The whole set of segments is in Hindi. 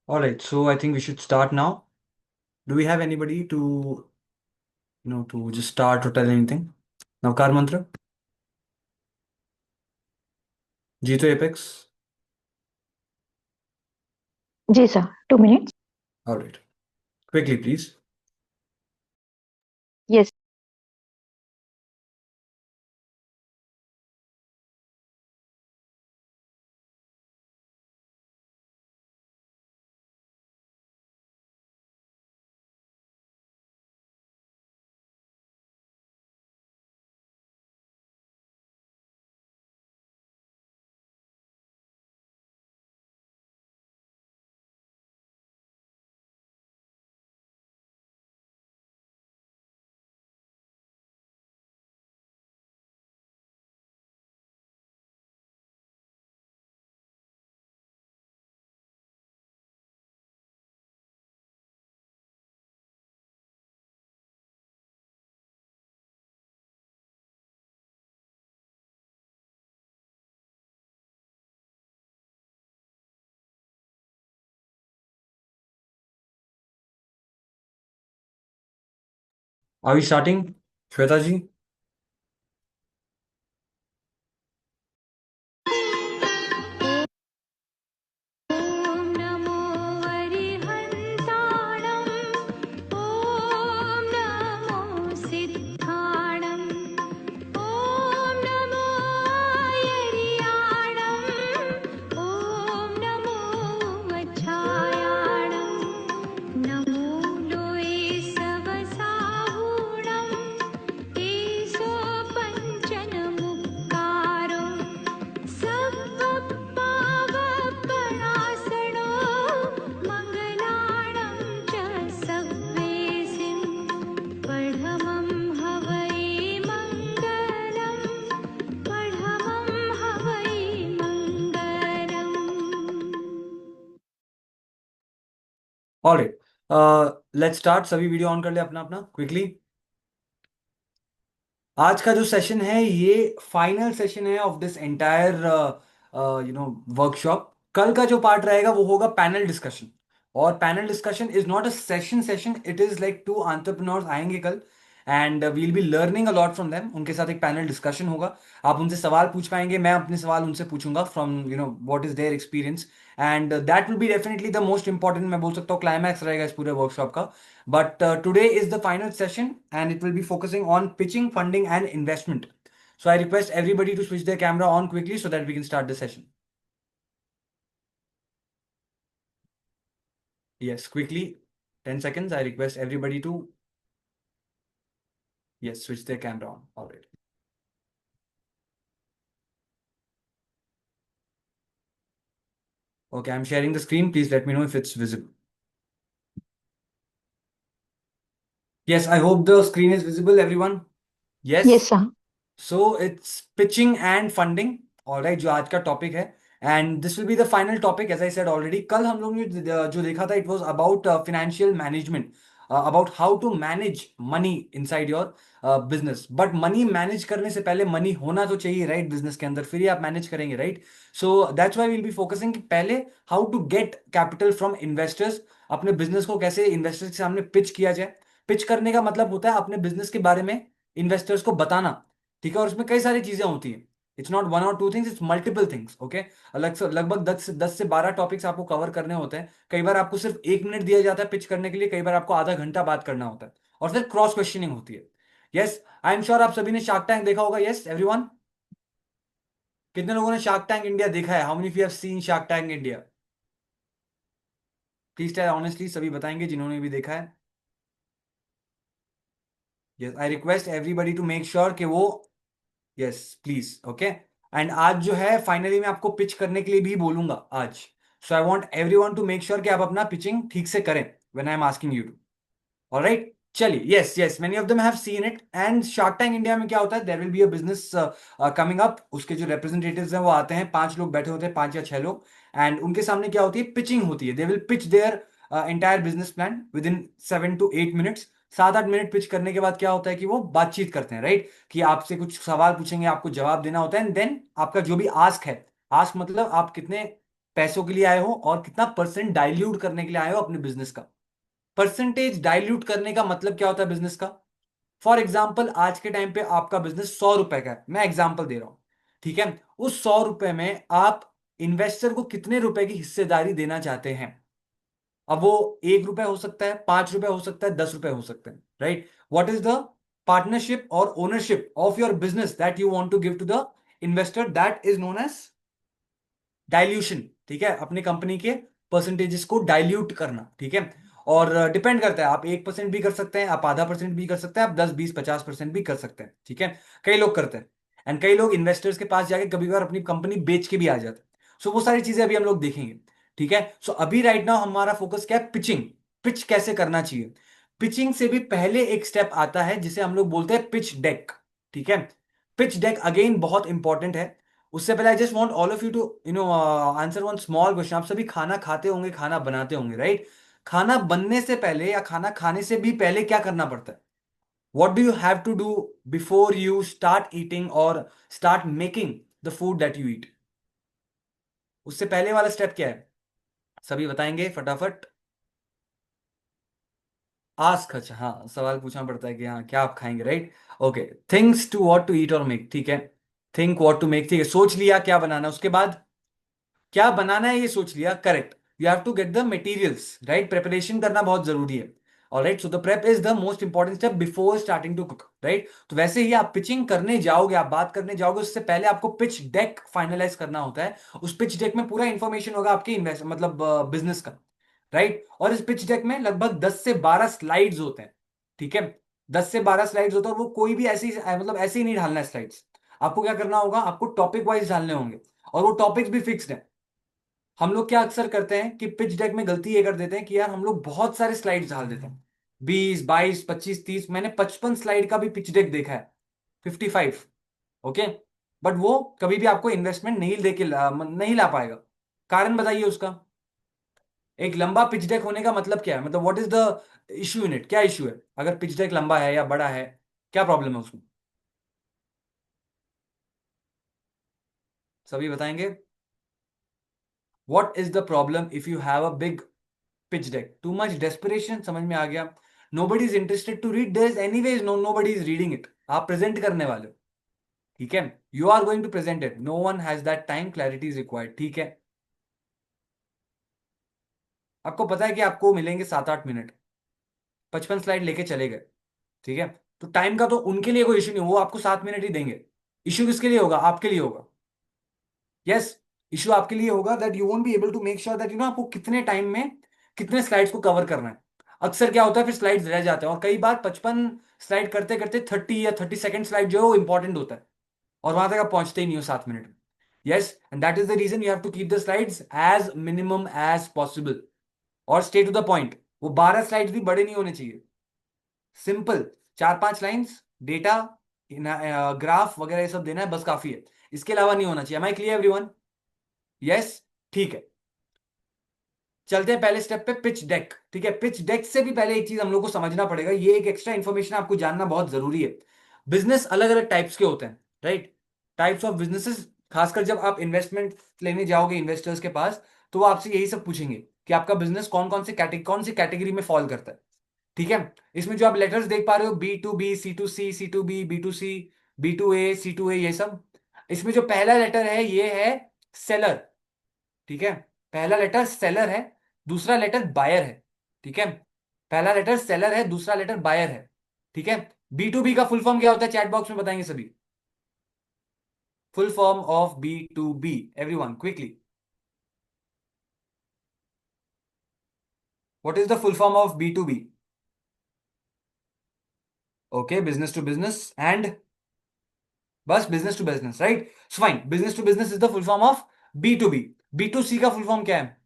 All right, so I think we should start now. Do we have anybody to just start or tell anything? Navkar Mantra? Jeeto Apex? जी sir, 2 minutes. All right. Quickly, please. Yes. Are we starting? Shweta ji? ॐ नमो वरिहन्ताणं ॐ नमो सिद्धाणं ॐ नमो यरियाणं ॐ नमो वच्छायाणं नमो लोये सवसाहूणं ईशो पञ्चनमुक्कारो सवपावपणासनो मङ्गलाणं च सव्वेसिं पढमं हवै मङ्गलं पढमं हवै मङ्गलम्। All right. Let's start. सभी वीडियो ऑन कर ले अपना अपना क्विकली। आज का जो सेशन है ये फाइनल सेशन है ऑफ दिस एंटायर वर्कशॉप। कल का जो पार्ट रहेगा वो होगा पैनल डिस्कशन। और panel discussion is not a session session, it is like two entrepreneurs आएंगे कल and we'll be learning a lot from them. उनके साथ एक पैनल डिस्कशन होगा। आप उनसे सवाल पूछ पाएंगे, मैं अपने सवाल उनसे पूछूंगा from what is their experience. And that will be definitely the most important, मैं बोल सकता हूँ क्लाइमैक्स रहेगा इस पूरे वर्कशॉप का। But today is the final session and it will be focusing on pitching, funding, and investment. So I request everybody to switch their camera on quickly so that we can start the session. Yes, quickly, 10 seconds. I request everybody to, yes, switch their camera on. All right. Okay, I'm sharing the screen. Please let me know if it's visible. Yes, I hope the screen is visible, everyone. Yes, Yes. sir. So it's pitching and funding, alright, जो आज का टॉपिक है। And this will be the final topic as I said already. कल हम लोग ने जो देखा था it was about financial management, about how to manage money inside your business. But money manage करने से पहले मनी होना तो चाहिए, राइट? बिजनेस के अंदर फिर ही आप मैनेज करेंगे, right? So that's why will be focusing कि पहले how to get capital from investors. अपने बिजनेस को कैसे इन्वेस्टर्स के सामने पिच किया जाए। पिच करने का मतलब होता है अपने बिजनेस के बारे में इन्वेस्टर्स को बताना, ठीक है? और उसमें कई सारी चीजें होती हैं। इट्स नॉट वन और two things, it's multiple things. Okay, अलग से लगभग 10 से 12 टॉपिक्स आपको कवर करने होते हैं। कई बार आपको सिर्फ 1 मिनट दिया जाता है पिच करने के लिए, कई बार आपको आधा घंटा बात करना होता है और फिर क्रॉस क्वेश्चनिंग होती है। यस, आई एम श्योर आप सभी ने शार्क टैंक देखा होगा। यस एवरीवन, कितने लोगों ने शार्क टैंक इंडिया देखा है? How many of you have seen shark tank India? Please tell honestly, सभी बताएंगे जिन्होंने भी देखा है। Yes, I request everybody to make sure कि वो, यस प्लीज, ओके। एंड आज जो है फाइनली मैं आपको पिच करने के लिए भी बोलूंगा आज। So I want everyone to make sure कि आप अपना पिचिंग ठीक से करें when I am asking you to. Alright, चलिए। Yes yes, many of them have seen it. And Shark tank India में क्या होता है, there will be a business coming up. उसके जो रिप्रेजेंटेटिव्स हैं वो आते हैं, 5 लोग बैठे होते हैं, 5 या 6 लोग। एंड उनके सामने क्या होती है, पिचिंग होती है। They will pitch their entire business plan with in 7 to 8 minutes. 7-8 minute pitch करने के बाद क्या होता है कि वो बातचीत करते हैं, राइट? कि आपसे कुछ सवाल पूछेंगे, आपको जवाब देना होता है एंड देन आपका जो भी आस्क है, आस्क मतलब आप कितने पैसों के लिए आए हो और कितना परसेंट डाइल्यूट करने के लिए आए हो अपने बिजनेस का। परसेंटेज डाइल्यूट करने का मतलब क्या होता है बिजनेस का? फॉर एग्जाम्पल आज के टाइम पे आपका बिजनेस 100 रुपए का है, मैं एग्जाम्पल दे रहा हूं, ठीक है? उस 100 रुपए में आप इन्वेस्टर को कितने रुपए की हिस्सेदारी देना चाहते हैं? अब वो 1 रुपए हो सकता है, 5 रुपए हो सकता है, 10 रुपए हो सकते हैं, right? What is the partnership और ownership of your business that you want to give to the investor? That is known as dilution, ठीक है? अपनी कंपनी के परसेंटेजेस को डाइल्यूट करना, ठीक है? और डिपेंड करता है, आप 1% भी कर सकते हैं, आप आधा परसेंट भी कर सकते हैं, आप 10, 20, 50% भी कर सकते हैं, ठीक है? कई लोग करते हैं, एंड कई लोग इन्वेस्टर्स के पास जाके कभी कभार अपनी कंपनी बेच के भी आ जाते हैं। सो वो सारी चीजें अभी हम लोग देखेंगे, ठीक है? सो अभी राइट नाउ हमारा फोकस क्या है? पिचिंग। पिच कैसे करना चाहिए? पिचिंग से भी पहले एक स्टेप आता है जिसे हम लोग बोलते हैं पिच डेक, ठीक है? पिच डेक अगेन बहुत इंपॉर्टेंट है। उससे पहले I just want all of you to answer one small question. आप सभी खाना खाते होंगे, खाना बनाते होंगे, राइट? खाना बनने से पहले या खाना खाने से भी पहले क्या करना पड़ता है? What do you have to do before you start eating और start making the food that you eat? उससे पहले वाला स्टेप क्या है? सभी बताएंगे फटाफट। आस्क, अच्छा हाँ, सवाल पूछना पड़ता है कि हाँ क्या आप खाएंगे, right? Okay, things to what to eat और मेक, ठीक है? थिंक व्हाट टू मेक, ठीक है, सोच लिया क्या बनाना है, उसके बाद क्या बनाना है ये सोच लिया, correct. You have to get the materials, right? Preparation करना बहुत जरूरी है। Alright, so the prep is the most important step before starting to cook, right? तो वैसे ही आप पिचिंग करने जाओगे, आप बात करने जाओगे, उससे पहले आपको पिच डेक फाइनलाइज करना होता है। उस पिच डेक में पूरा इंफॉर्मेशन होगा आपके इन्वेस्ट मतलब बिजनेस का, राइट? और इस पिच डेक में लगभग 10 से 12 स्लाइड्स होते हैं, ठीक है? 10 से 12 स्लाइड्स होते हैं, और वो कोई भी ऐसी मतलब ऐसे ही नहीं ढालना है स्लाइड्स। आपको क्या करना होगा? आपको टॉपिक वाइज डालने होंगे, और वो टॉपिक्स भी फिक्स्ड है। हम लोग क्या अक्सर करते हैं कि पिच डेक में गलती ये कर देते हैं कि यार हम लोग बहुत सारे स्लाइड्स डाल देते हैं, 20, 22, 25, 30, मैंने 55 स्लाइड का भी पिच डेक देखा है, 55। ओके, बट वो कभी भी आपको इन्वेस्टमेंट नहीं नहीं ला पाएगा। कारण बताइए उसका। एक लंबा पिच डेक होने का मतलब क्या है? मतलब what is the issue in it? क्या इशू है अगर पिच डेक लंबा है या बड़ा है? क्या प्रॉब्लम है उसमें? सभी बताएंगे। What is the problem if you have a big pitch deck? Too much desperation, समझ में आ गया? Nobody is interested to read this anyways, nobody is reading it। आप प्रेजेंट करने वाले हो, ठीक है? You are going to present it, no one has that time, clarity is required, ठीक है? आपको पता है कि आपको मिलेंगे 7-8 मिनट, 55 स्लाइड लेके चले गए, ठीक है? तो टाइम का तो उनके लिए कोई इशू नहीं, वो आपको 7 मिनट ही देंगे। इशू किसके लिए होगा? आपके लिए होगा। यस, इशू आपके लिए होगा that you won't be able to make sure that आपको कितने टाइम में कितने स्लाइड्स को कवर करना है। अक्सर क्या होता है, फिर स्लाइड्स रह जाते हैं, और कई बार 55 स्लाइड करते करते 30 या 32nd स्लाइड जो है वो इंपॉर्टेंट होता है, और वहां तक आप पहुंचते ही नहीं हो 7 मिनट में। Yes, and that is the reason you have to keep the slides as minimum as possible, और स्टे टू द पॉइंट। वो 12 स्लाइड्स भी बड़े नहीं होने चाहिए, सिंपल 4-5 लाइन्स, डेटा, ग्राफ वगैरह ये सब देना है, बस काफी है। इसके अलावा नहीं होना चाहिए। Am I clear everyone? Yes, ठीक है। चलते हैं पहले स्टेप पे, पिच डेक, ठीक है? पिच डेक से भी पहले एक चीज हम लोग को समझना पड़ेगा, ये एक एक्स्ट्रा इंफॉर्मेशन आपको जानना बहुत जरूरी है। बिजनेस अलग अलग टाइप्स के होते हैं, राइट? टाइप्स ऑफ बिजनेसेस, खासकर जब आप इन्वेस्टमेंट लेने जाओगे इन्वेस्टर्स के पास, तो वो आपसे यही सब पूछेंगे कि आपका बिजनेस कौन सी कैटेगरी में फॉल करता है, ठीक है? इसमें जो आप लेटर्स देख पा रहे हो, B2B, C2C, C2B, B2C, B2A, C2A, ये सब, इसमें जो पहला लेटर है ये है सेलर, ठीक है? पहला लेटर सेलर है, दूसरा लेटर बायर है, ठीक है? पहला लेटर सेलर है, दूसरा लेटर बायर है, ठीक है? B2B का फुल फॉर्म क्या होता है? चैट बॉक्स में बताएंगे सभी। Full form of B2B, everyone quickly, what is the full form of B2B? Okay, business to business and, बस business to business, right? So fine, business to business is the full form of B2B। B2C का फुल फॉर्म क्या है?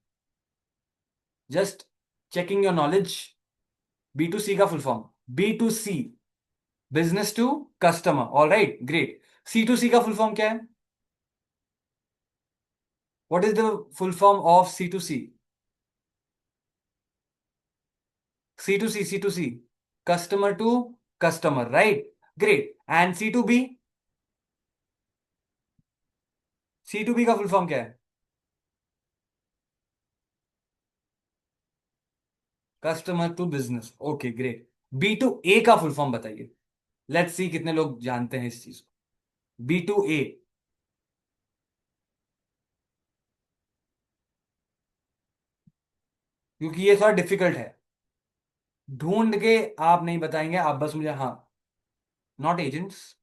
Just checking your knowledge. B2C का full form, B2C, business to customer, all right, great. C2C का फुल फॉर्म क्या है? What is the full form of C2C? C2C, customer to customer, right, great. And C2B, C2B का फुल फॉर्म क्या है? Customer to business, okay great. B to A का फुल फॉर्म बताइए। लेट्स सी कितने लोग जानते हैं इस चीज को। बी टू ए, क्योंकि ये थोड़ा डिफिकल्ट है। ढूंढ के आप नहीं बताएंगे, आप बस मुझे हाँ। Not agents,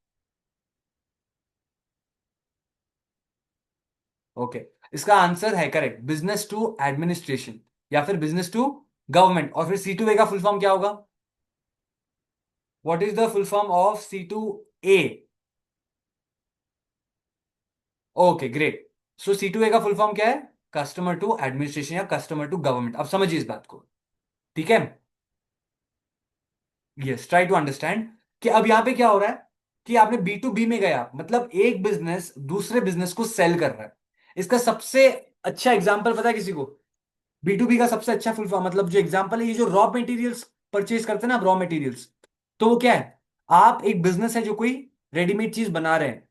okay. इसका आंसर है करेक्ट, बिजनेस टू एडमिनिस्ट्रेशन या फिर बिजनेस टू गवर्नमेंट। और फिर सी टू ए का फुल फॉर्म क्या होगा? What is the full form of C to A? Okay great. So C to A का फुल फॉर्म क्या है? कस्टमर टू एडमिनिस्ट्रेशन या कस्टमर टू गवर्नमेंट। अब समझिए इस बात को, ठीक है? यस, ट्राई टू अंडरस्टैंड कि अब यहां पे क्या हो रहा है कि आपने बी टू बी में गया, मतलब एक बिजनेस दूसरे बिजनेस को सेल कर रहा है। इसका सबसे अच्छा एग्जांपल पता है किसी को? बी टू बी का सबसे अच्छा फुल फॉर्म, मतलब जो एग्जांपल है, ये जो रॉ मटेरियल्स परचेज करते हैं ना आप, रॉ मटेरियल्स, तो वो क्या है? आप एक बिजनेस है जो कोई रेडीमेड चीज बना रहे हैं,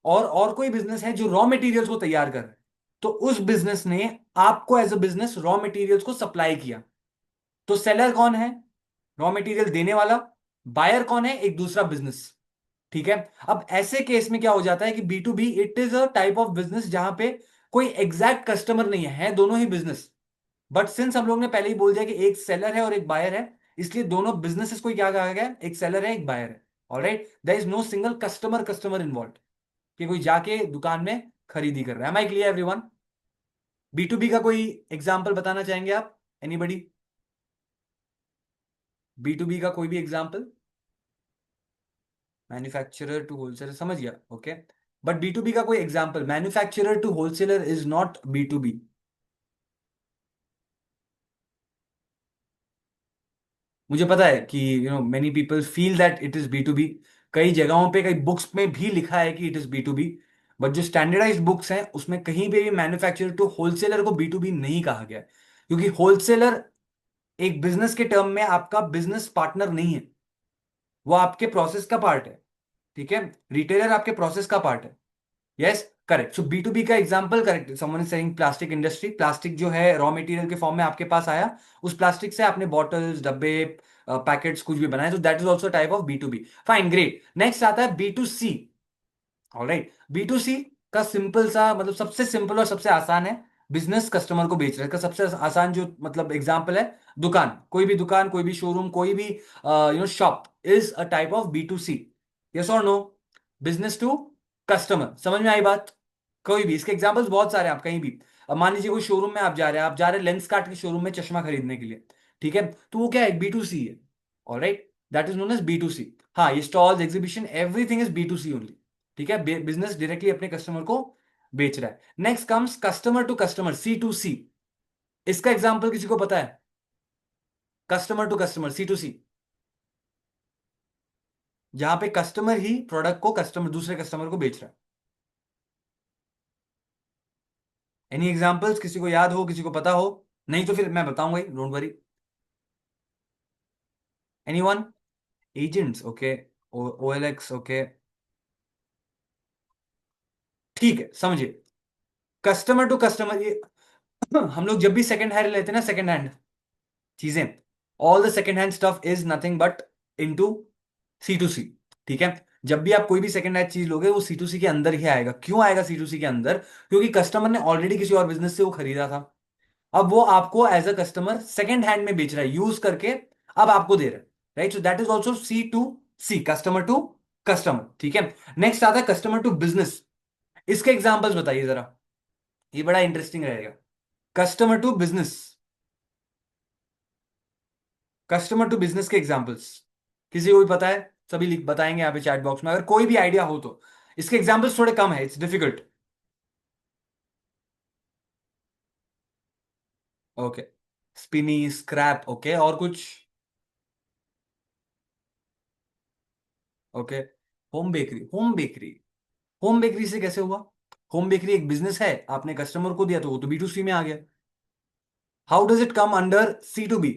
और कोई बिजनेस है जो रॉ मटेरियल्स को तैयार कर रहा है। तो उस बिजनेस ने आपको as a business raw materials को सप्लाई किया। तो सेलर कौन है? रॉ मटेरियल देने वाला। बायर कौन है? एक दूसरा बिजनेस। ठीक है। अब ऐसे केस में क्या हो जाता है कि B to B it is a type of business जहां पे कोई एग्जैक्ट कस्टमर नहीं है, दोनों ही बिजनेस। बट सिंस हम लोग ने पहले ही बोल दिया कि एक सेलर है और एक बायर है, इसलिए दोनों बिजनेसेस को क्या कहा गया? एक सेलर है, एक बायर है। Alright, there is no single customer involve कि कोई जाके दुकान में खरीदी कर रहा है। Am I clear everyone? B to B का कोई एग्जाम्पल बताना चाहेंगे आप? एनीबडी? बी टू बी का कोई भी एग्जाम्पल? मैन्युफैक्चरर टू होलसेलर समझ गया, okay. But B to B का कोई example, manufacturer to wholesaler is not B to B. मुझे पता है कि many people feel that it is B to B. कई जगहों पे, कई बुक्स में भी लिखा है कि it is B to B. But जो स्टैंडर्डाइज्ड बुक्स हैं उसमें कहीं पे भी मैन्युफैक्चरर टू होलसेलर को बी टू बी नहीं कहा गया है। क्योंकि होलसेलर एक बिजनेस के टर्म में आपका बिजनेस पार्टनर नहीं है, वो आपके प्रोसेस का पार्ट है। ठीक है, रिटेलर आपके प्रोसेस का पार्ट है। Yes, correct. So B to B का example, correct, someone is saying plastic industry. Plastic जो है रॉ मटेरियल के फॉर्म में आपके पास आया, उस प्लास्टिक से आपने बॉटल्स, डब्बे, पैकेट्स कुछ भी बनाए, तो that is also type of B to B. Fine, great. Next आता है B to C. Alright, B to C का सिंपल सा मतलब सबसे सिंपल और सबसे आसान है, बिजनेस कस्टमर को बेच रहा है। इसका सबसे आसान जो मतलब एग्जांपल है, दुकान, कोई भी दुकान, कोई भी शोरूम, कोई भी shop is a type of B to C. Yes और नो? बिजनेस टू कस्टमर, समझ में आई बात? कोई भी, इसके एग्जांपल्स बहुत सारे हैं, आप कहीं भी। अब मान लीजिए कोई शोरूम में आप जा रहे हैं लेंस कार्ट के शोरूम में चश्मा खरीदने के लिए। ठीक है, तो वो क्या है? बी टू सी है। Alright, that is known as B to C. हाँ, ये stalls, exhibition, everything is B to C only. ठीक है, बिजनेस डायरेक्टली अपने कस्टमर को बेच रहा है। Next comes customer to customer, C to C. इसका एग्जांपल किसी को पता है? Customer to customer, C to C, जहां पे कस्टमर ही प्रोडक्ट को कस्टमर, दूसरे कस्टमर को बेच रहा है। एनी एग्जांपल्स किसी को याद हो, किसी को पता हो? नहीं तो फिर मैं बताऊंगा ही, don't worry. Anyone? Agents, okay. OLX, okay. ठीक है, समझिए। कस्टमर टू कस्टमर, ये हम लोग जब भी सेकंड हैंड लेते हैं ना, सेकंड हैंड चीजें, all the second hand stuff is nothing but into C to C. ठीक है, जब भी आप कोई भी सेकंड हैंड चीज लोगे, वो सी टू सी के अंदर ही आएगा। क्यों आएगा सी टू सी के अंदर? क्योंकि कस्टमर ने ऑलरेडी किसी और बिजनेस से वो खरीदा था, अब वो आपको as a customer second hand में बेच रहा है, यूज करके अब आपको दे रहा है। Right, so that is also C to C, customer to customer. ठीक है, नेक्स्ट आता है कस्टमर टू बिजनेस। इसके एग्जांपल्स बताइए जरा, ये बड़ा इंटरेस्टिंग रहेगा। Customer to business, customer to business के एग्जांपल्स किसी को भी पता है? सभी लिख बताएंगे यहाँ पे चैट बॉक्स में, अगर कोई भी आइडिया हो तो। इसके एग्जांपल्स थोड़े कम है, it's difficult. Okay, Spini, scrap, okay, और कुछ? Okay, home bakery, home bakery, home bakery से कैसे हुआ? होम बेकरी एक बिजनेस है, आपने कस्टमर को दिया तो वो तो बी टू सी में आ गया। How does it come under C to B?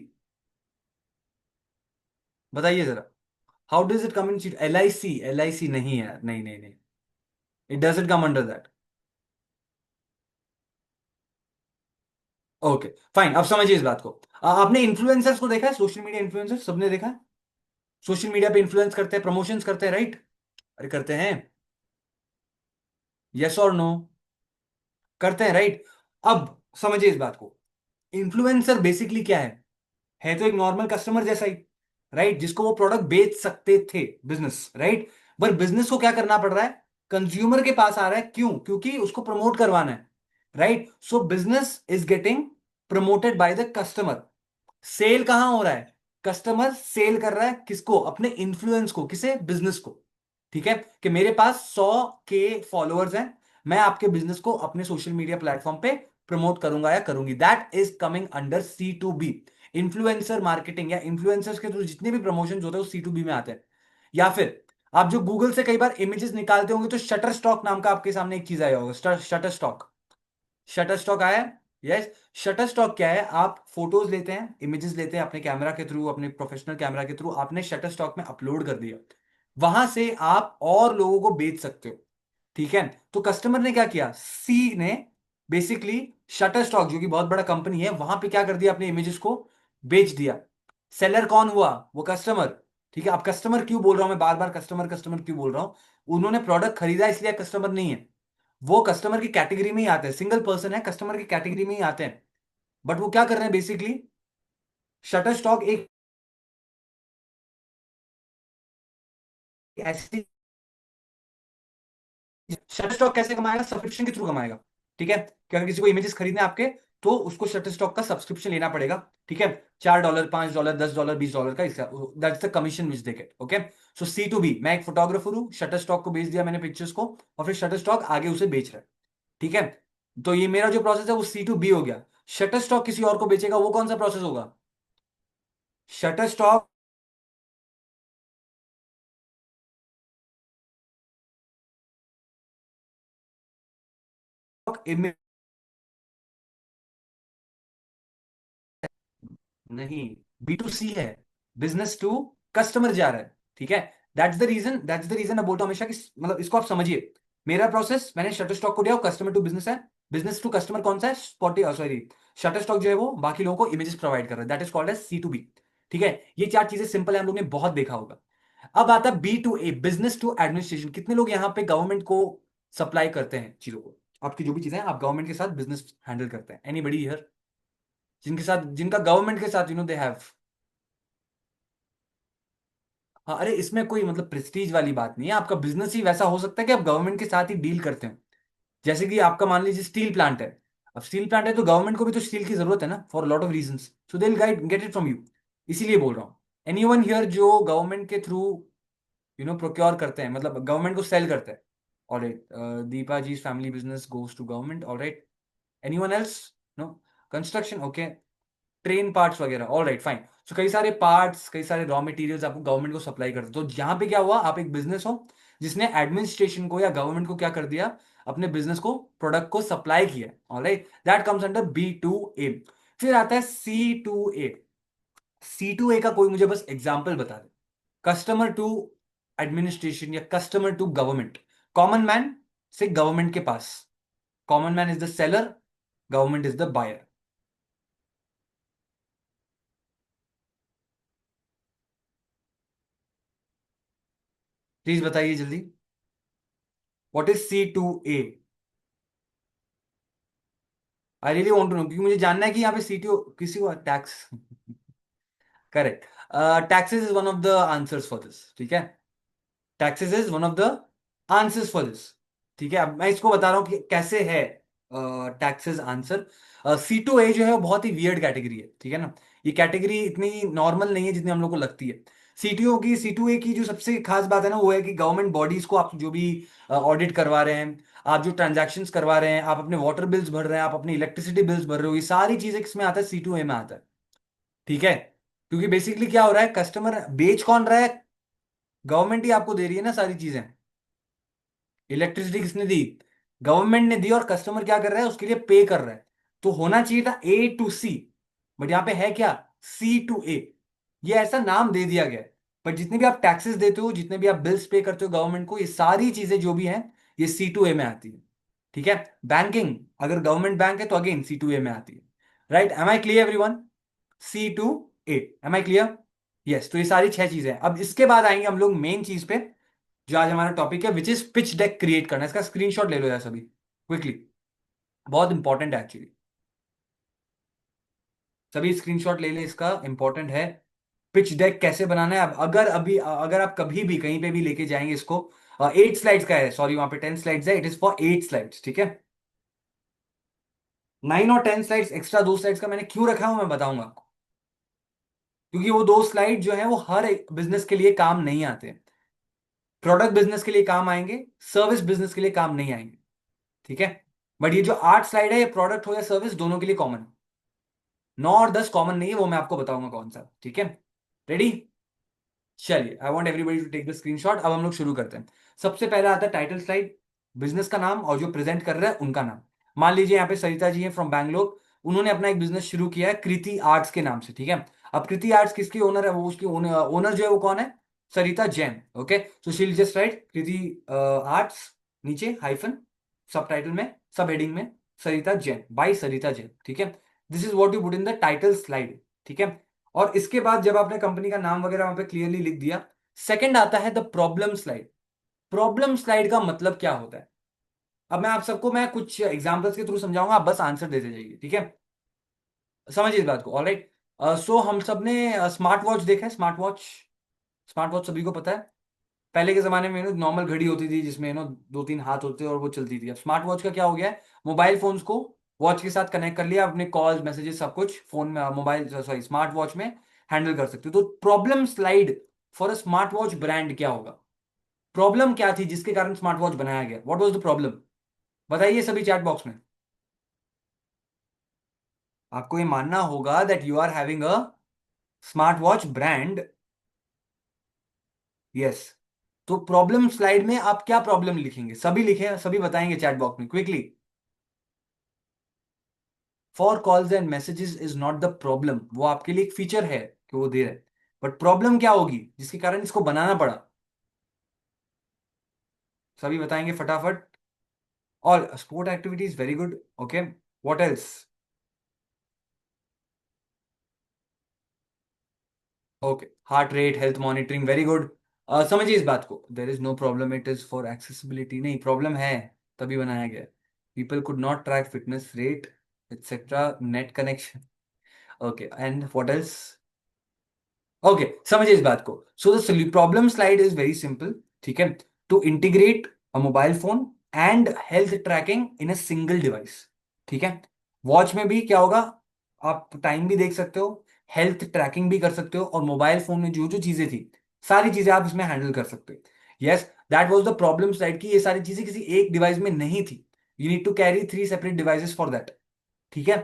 बताइए जरा, how does it come in C? L I C, L I C नहीं है, नहीं नहीं नहीं, it does it come under that. Okay fine, अब समझिए इस बात को। आपने इन्फ्लुएंसर्स को देखा है, सोशल मीडिया इन्फ्लुएंसर्स सबने देखा है। सोशल मीडिया पे इन्फ्लुएंस करते हैं, प्रमोशंस करते हैं, राइट? अरे करते हैं, यस और नो? करते हैं, राइट? अब समझिए इस बात को। इन्फ्लुएंसर बेसिकली क्या है तो एक नॉर्मल कस्टमर जैसा ही, राइट? जिसको वो प्रोडक्ट बेच सकते थे, बिजनेस, राइट? पर बिजनेस को क्या करना पड़ रहा है? कंज्यूमर के पास आ रहा है, क्यों? क्योंकि उसको प्रमोट करवाना है, right? So business is getting promoted by the customer. Sale कहां हो रहा है? कस्टमर सेल कर रहा है किसको? अपने इन्फ्लुएंस को। किसे? बिजनेस को। ठीक है, कि मेरे पास 100K फॉलोअर्स हैं, मैं आपके बिजनेस को अपने सोशल मीडिया प्लेटफॉर्म पे प्रमोट करूंगा या करूंगी। That is coming under C2B। Influencer marketing या इन्फ्लुएंसर्स के थ्रू जितने भी प्रमोशन होते हैं वो C2B में आते हैं। या फिर आप जो गूगल से कई बार इमेजेस निकालते होंगे तो शटर स्टॉक नाम का आपके सामने एक चीज आया होगा, शटर स्टॉक। शटर स्टॉक आया है? यस। शटर स्टॉक क्या है? आप फोटोज लेते हैं, इमेजेस लेते हैं अपने कैमरा के थ्रू, अपने प्रोफेशनल कैमरा के थ्रू, आपने शटर स्टॉक में अपलोड कर दिया, वहां से आप और लोगों को बेच सकते हो। ठीक है, तो कस्टमर ने क्या किया? सी ने बेसिकली शटर स्टॉक, जो कि बहुत बड़ा कंपनी है, वहां पे क्या कर दिया? अपने इमेजेस को बेच दिया। सेलर कौन हुआ? वो कस्टमर। ठीक है, अब कस्टमर क्यों बोल रहा हूं मैं बार बार, कस्टमर कस्टमर क्यों बोल रहा हूं? उन्होंने प्रोडक्ट खरीदा इसलिए कस्टमर नहीं है। वो कस्टमर की कैटेगरी में ही आते हैं, सिंगल पर्सन है, कस्टमर की कैटेगरी में ही आते हैं। बट वो क्या कर रहे हैं बेसिकली? शटर स्टॉक एक ऐसी, शटर स्टॉक कैसे कमाएगा? सब्सक्रिप्शन के थ्रू कमाएगा। ठीक है, कि अगर किसी को इमेजेस खरीदने आपके, तो उसको शटर स्टॉक का सब्सक्रिप्शन लेना पड़ेगा। ठीक है, $4, $5, $10, $20 का, इसका that's the commission which they get. Okay, so C2B, मैं एक फोटोग्राफर हूं, शटर स्टॉक को बेच दिया मैंने पिक्चर्स को, और फिर शटर स्टॉक आगे उसे बेच रहा है। ठीक है, तो ये मेरा जो प्रोसेस है वो C2B हो गया। शटर स्टॉक किसी और को बेचेगा, वो कौन सा प्रोसेस होगा? शटर स्टॉक इमेज नहीं, B2C है, बिजनेस टू कस्टमर जा रहा है। ठीक है, दैट्स द रीजन मैं बोलता हूं हमेशा कि मतलब इसको आप समझिए। मेरा प्रोसेस, मैंने शटर स्टॉक को दिया, कस्टमर टू बिजनेस है। बिजनेस टू कस्टमर कौन सा है? स्पॉटी, सॉरी, शटर स्टॉक जो है वो बाकी लोगों को इमेजेस प्रोवाइड कर रहा है, that is called as C2B। ठीक है, ये चार चीजें सिंपल है, हम लोग ने बहुत देखा होगा। अब आता है B2A, बिजनेस टू एडमिनिस्ट्रेशन। कितने लोग यहाँ पे गवर्नमेंट को सप्लाई करते हैं चीजों को? आपकी जो भी चीजें हैं, आप गवर्नमेंट के साथ बिजनेस हैंडल करते हैं? एनीबडी हियर जिनके साथ, जिनका गवर्नमेंट के साथ दे हैव? हाँ, अरे इसमें कोई मतलब प्रेस्टीज वाली बात नहीं है, आपका बिजनेस ही वैसा हो सकता है कि आप गवर्नमेंट के साथ ही डील करते हो। जैसे कि आपका मान लीजिए स्टील प्लांट है। अब स्टील प्लांट है तो गवर्नमेंट को भी तो स्टील की जरूरत है ना, for lot of reasons, so they will guide get it from you. इसीलिए बोल रहा हूँ। एनीवन हियर जो गवर्नमेंट के थ्रू प्रोक्योर करते हैं, मतलब गवर्नमेंट को सेल करते हैं? Alright, Deepa ji family business goes to government, alright. Anyone else? No? Construction, okay. Train parts वगैरह, ऑल राइट फाइन। सो कई सारे पार्ट्स, कई सारे रॉ मटेरियल्स आपको गवर्नमेंट को सप्लाई करते, तो यहाँ पे क्या हुआ? आप एक बिजनेस हो जिसने एडमिनिस्ट्रेशन को या गवर्नमेंट को क्या कर दिया? अपने बिजनेस को, प्रोडक्ट को सप्लाई किया। All right, that comes under B2A। फिर आता है C2A। C2A का कोई मुझे बस एग्जाम्पल बता दे। कस्टमर टू एडमिनिस्ट्रेशन या customer to government, common man से गवर्नमेंट के पास। Common man is the seller, government is the buyer. Please बताइए जल्दी, what is C2A? I really want to know, क्योंकि मुझे जानना है कि यहाँ पे CTO किसी को tax correct. Taxes is one of the answers for this. ठीक है, taxes is one of the answers for this. ठीक है, अब मैं इसको बता रहा हूँ कि कैसे है टैक्सेस आंसर। C2A जो है वो बहुत ही वियर्ड कैटेगरी है। ठीक है ना, ये कैटेगरी इतनी नॉर्मल नहीं है जितनी हम लोग को लगती है। C2A की जो सबसे खास बात है ना, वो है कि गवर्नमेंट बॉडीज को आप जो भी ऑडिट करवा रहे हैं, आप जो ट्रांजैक्शंस करवा रहे हैं, आप अपने वाटर बिल्स भर रहे हैं, आप अपनी इलेक्ट्रिसिटी बिल्स भर रहे हो, ये सारी चीजें किसमें आता है? C2A में आता है। ठीक है, क्योंकि बेसिकली क्या हो रहा है? कस्टमर बेच कौन रहा है? गवर्नमेंट ही आपको दे रही है ना सारी चीजें। इलेक्ट्रिसिटी किसने दी? गवर्नमेंट ने दी, और कस्टमर क्या कर रहा है? उसके लिए पे कर रहा है। तो होना चाहिए था A to C, बट यहां पे है क्या? C2A। ये ऐसा नाम दे दिया गया है। पर जितने भी आप टैक्सेस देते हो, जितने भी आप बिल्स पे करते हो गवर्नमेंट को, ये सारी चीजें जो भी हैं, ये C2A में आती है। ठीक है, बैंकिंग, अगर गवर्नमेंट बैंक है तो अगेन C2A में आती है। Right? Am I clear everyone? C to A, am I clear? Yes, तो ये सारी 6 चीजें हैं। अब इसके बाद आएंगे हम लोग मेन चीज पे, जो आज हमारा टॉपिक है, which is pitch deck create करना। इसका स्क्रीनशॉट ले लो यार सभी, क्विकली, बहुत इंपॉर्टेंट है एक्चुअली। सभी स्क्रीनशॉट ले ले, इसका इंपॉर्टेंट है। पिच डेक कैसे बनाना है? अब अगर आप कभी भी कहीं पे भी लेके जाएंगे इसको, 8 स्लाइड्स का है, सॉरी, वहां पे 10 स्लाइड्स है, इट इज फॉर 8 स्लाइड्स, ठीक है? 9 और 10 स्लाइड्स एक्स्ट्रा, 2 स्लाइड्स का मैंने क्यों रखा है वो मैं बताऊंगा आपको। क्योंकि वो 2 स्लाइड जो है वो हर एक बिजनेस के लिए काम नहीं आते। प्रोडक्ट बिजनेस के लिए काम आएंगे, सर्विस बिजनेस के लिए काम नहीं आएंगे, ठीक है? बट ये जो 8 स्लाइड है, ये प्रोडक्ट हो या सर्विस, दोनों के लिए कॉमन है। 9 और 10 कॉमन नहीं है, वो मैं आपको बताऊंगा कौन सा, ठीक है? रेडी? चलिए, I want everybody to take the screenshot. अब हम लोग शुरू करते हैं। सबसे पहले आता है टाइटल स्लाइड, बिजनेस का नाम और जो प्रेजेंट कर रहा है उनका नाम। मान लीजिए यहाँ पे सरिता जी हैं फ्रॉम बैंगलोर, उन्होंने अपना एक बिजनेस शुरू किया है कृति आर्ट्स के नाम से, ठीक है? अब कृति आर्ट्स किसकी ओनर है? वो उसकी ओनर जो है वो कौन है? Sarita Jain. Okay, so she will just write Kriti arts, नीचे हाइफन, सब टाइटल में, सब हेडिंग में, सरिता जैन, बाय सरिता जैन, ठीक है? This is what you put in the title slide, ठीक है? और इसके बाद जब आपने कंपनी का नाम वगैरह वहां पे क्लियरली लिख दिया, सेकंड आता है the problem slide. Problem slide का मतलब क्या होता है? अब मैं कुछ एग्जांपल्स के थ्रू समझाऊंगा, आप बस आंसर देते जाइए, ठीक है? समझिए इस बात को, ऑलराइट? सो हम सब ने स्मार्ट वॉच देखा है, स्मार्ट वॉच। स्मार्ट वॉच सभी को पता है। पहले के जमाने में नॉर्मल घड़ी होती थी जिसमें 2-3 हाथ होते और वो चलती थी। अब स्मार्ट वॉच का क्या हो गया है? मोबाइल फोन्स को वॉच के साथ कनेक्ट कर लिया, अपने कॉल्स, मैसेजेस, सब कुछ फोन में, मोबाइल, सॉरी, स्मार्ट वॉच में हैंडल कर सकते हो। तो problem slide for a smart watch brand क्या होगा? प्रॉब्लम क्या थी जिसके कारण स्मार्ट वॉच बनाया गया? What was the problem? बताइए सभी चैट बॉक्स में। आपको ये मानना होगा that you are having a smart watch brand. Yes, तो प्रॉब्लम स्लाइड में आप क्या प्रॉब्लम लिखेंगे? सभी लिखे, सभी बताएंगे चैट बॉक्स में quickly. For calls and messages is not the problem, वो आपके लिए एक फीचर है कि वो दे रहे हैं, बट प्रॉब्लम क्या होगी जिसके कारण इसको बनाना पड़ा? सभी बताएंगे फटाफट। और sport activities, very good, okay, what else? Okay, heart rate, health monitoring, very good. समझिए इस बात को, there is no problem, it is for accessibility, नहीं प्रॉब्लम है तभी बनाया गया। People could not track fitness rate etcetera, net connection, okay, and what else? Okay, समझिए इस बात को। So the problem slide is very simple, ठीक है? To integrate a mobile phone and health trekking in a single device, ठीक है? वॉच में भी क्या होगा? आप टाइम भी देख सकते हो, हेल्थ ट्रैकिंग भी कर सकते हो, और मोबाइल फोन में जो जो चीजें थी, सारी चीजें आप इसमें हैंडल कर सकते हो। Yes, that was the problem slide, की ये सारी चीजें किसी एक डिवाइस में नहीं थी। You need to carry 3 separate devices for that, ठीक है?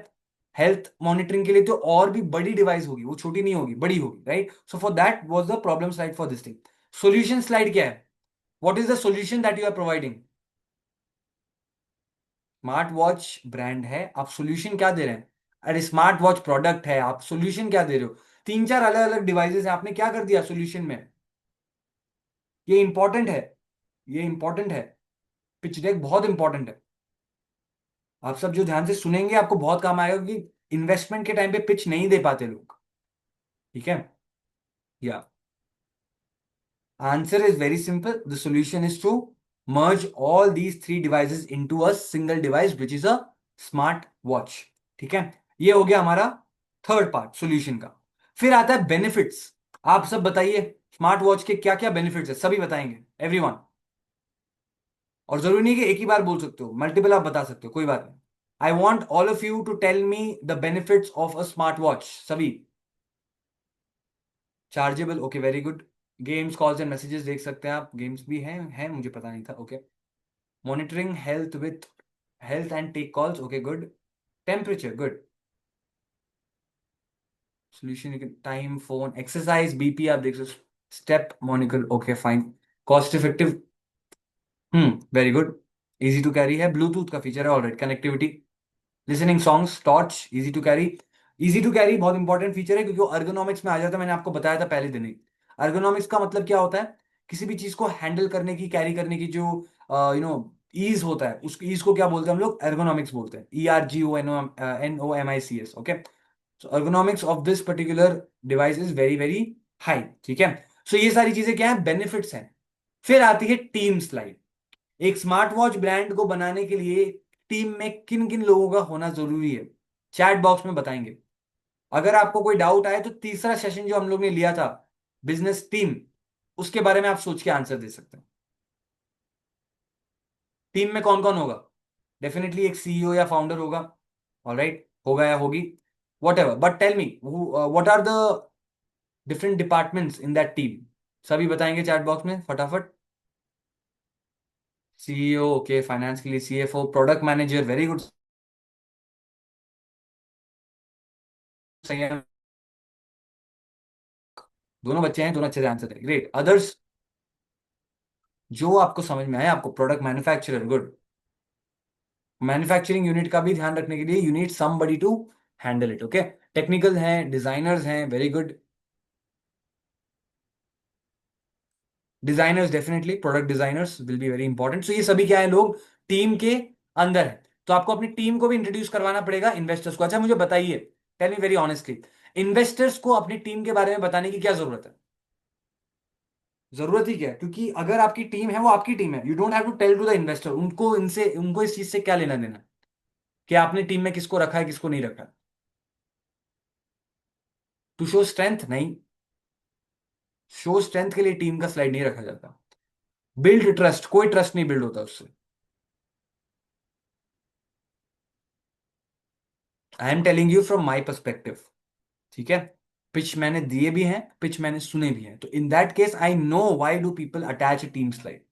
हेल्थ मॉनिटरिंग के लिए तो और भी बड़ी डिवाइस होगी, वो छोटी नहीं होगी, बड़ी होगी, right? So for that was the problem slide for this thing. Solution slide क्या है? What is the solution that you are providing? Smart watch brand है, आप सॉल्यूशन क्या दे रहे हैं? अरे स्मार्ट वॉच प्रोडक्ट है, आप सॉल्यूशन क्या दे रहे हो? 3-4 अलग अलग डिवाइसेस है, आपने क्या कर दिया सॉल्यूशन में? ये इंपॉर्टेंट है, ये इंपॉर्टेंट है। पिच डेक बहुत इंपॉर्टेंट है। आप सब जो ध्यान से सुनेंगे आपको बहुत काम आएगा, क्योंकि इन्वेस्टमेंट के टाइम पे पिच नहीं दे पाते लोग, ठीक है? या answer is very simple. The solution is to merge all these 3 devices into a single device, which is a smart watch. ठीक है? ये हो गया हमारा थर्ड पार्ट सॉल्यूशन का। फिर आता है बेनिफिट्स। आप सब बताइए स्मार्ट वॉच के क्या क्या बेनिफिट्स है, सभी बताएंगे, एवरीवन। और जरूरी नहीं कि एक ही बार बोल सकते हो, मल्टीपल आप बता सकते हो, कोई बात नहीं। I want all of you to tell me the benefits of a smart watch, सभी। Chargeable, okay, very good. Games, calls and messages देख सकते हैं आप, गेम्स भी हैं, मुझे पता नहीं था, okay. Monitoring health with health and take calls, okay, good. Temperature, good. Solution, time, phone, exercise, BP आप देख सकते, step monitor, okay, fine. Cost effective, very good. Easy to carry है, ब्लूटूथ का फीचर है, alright, connectivity, listening songs, torch, easy to carry. Easy to carry बहुत इंपॉर्टेंट फीचर है, क्योंकि वो अर्गोनॉमिक्स में आ जाता है, मैंने आपको बताया था पहले दिन ही। अर्गोनॉमिक्स का मतलब क्या होता है? किसी भी चीज को हैंडल करने की, कैरी करने की जो ईज होता है, उस ईज को क्या बोलते हैं हम लोग? एर्गोनॉमिक्स बोलते हैं, ERGONOMICS। Okay, so ergonomics of this particular device is very very high. ठीक है, सो ये सारी चीजें क्या है? बेनिफिट्स हैं। फिर आती है टीम स्लाइड। एक स्मार्ट वॉच ब्रांड को बनाने के लिए टीम में किन किन लोगों का होना जरूरी है, चैट बॉक्स में बताएंगे। अगर आपको कोई डाउट आए तो तीसरा सेशन जो हम लोग ने लिया था, बिजनेस टीम, उसके बारे में आप सोच के आंसर दे सकते हैं। टीम में कौन कौन होगा? डेफिनेटली एक सीईओ या फाउंडर होगा, ऑलराइट, होगा या होगी, whatever, but tell me what are the different departments in that team? सभी बताएंगे चैट बॉक्स में फटाफट। सीईओ, ओके, फाइनेंस के लिए CFO, product manager, very good, सही है, दोनों बच्चे हैं, दोनों अच्छे से आंसर देंगे, ग्रेट। अदर्स जो आपको समझ में आए, आपको product manufacturer, good. Manufacturing unit का भी ध्यान रखने के लिए you need somebody to handle it, okay. Technical हैं, डिजाइनर्स हैं, very good. Designers, definitely product designers will be very important. So ये सभी क्या है? लोग टीम के अंदर है। तो आपको अपनी टीम को भी इंट्रोड्यूस करवाना पड़ेगा इन्वेस्टर्स को। अच्छा मुझे बताइए, tell me very honestly, investors को अपनी टीम के बारे में बताने की क्या जरूरत है? जरूरत ही क्या है? क्योंकि अगर आपकी टीम है, वो आपकी टीम है, you don't have to tell to the investor. उनको इस चीज से क्या लेना देना कि आपने टीम में किसको रखा है, किसको नहीं रखा? टू शो स्ट्रेंथ नहीं, शो स्ट्रेंथ के लिए टीम का स्लाइड नहीं रखा जाता। बिल्ड ट्रस्ट, कोई ट्रस्ट नहीं बिल्ड होता उससे। I am telling you from my perspective, ठीक है। पिच मैंने दिए भी हैं, पिच मैंने सुने भी हैं, तो in that case I know why do people attach a team slide,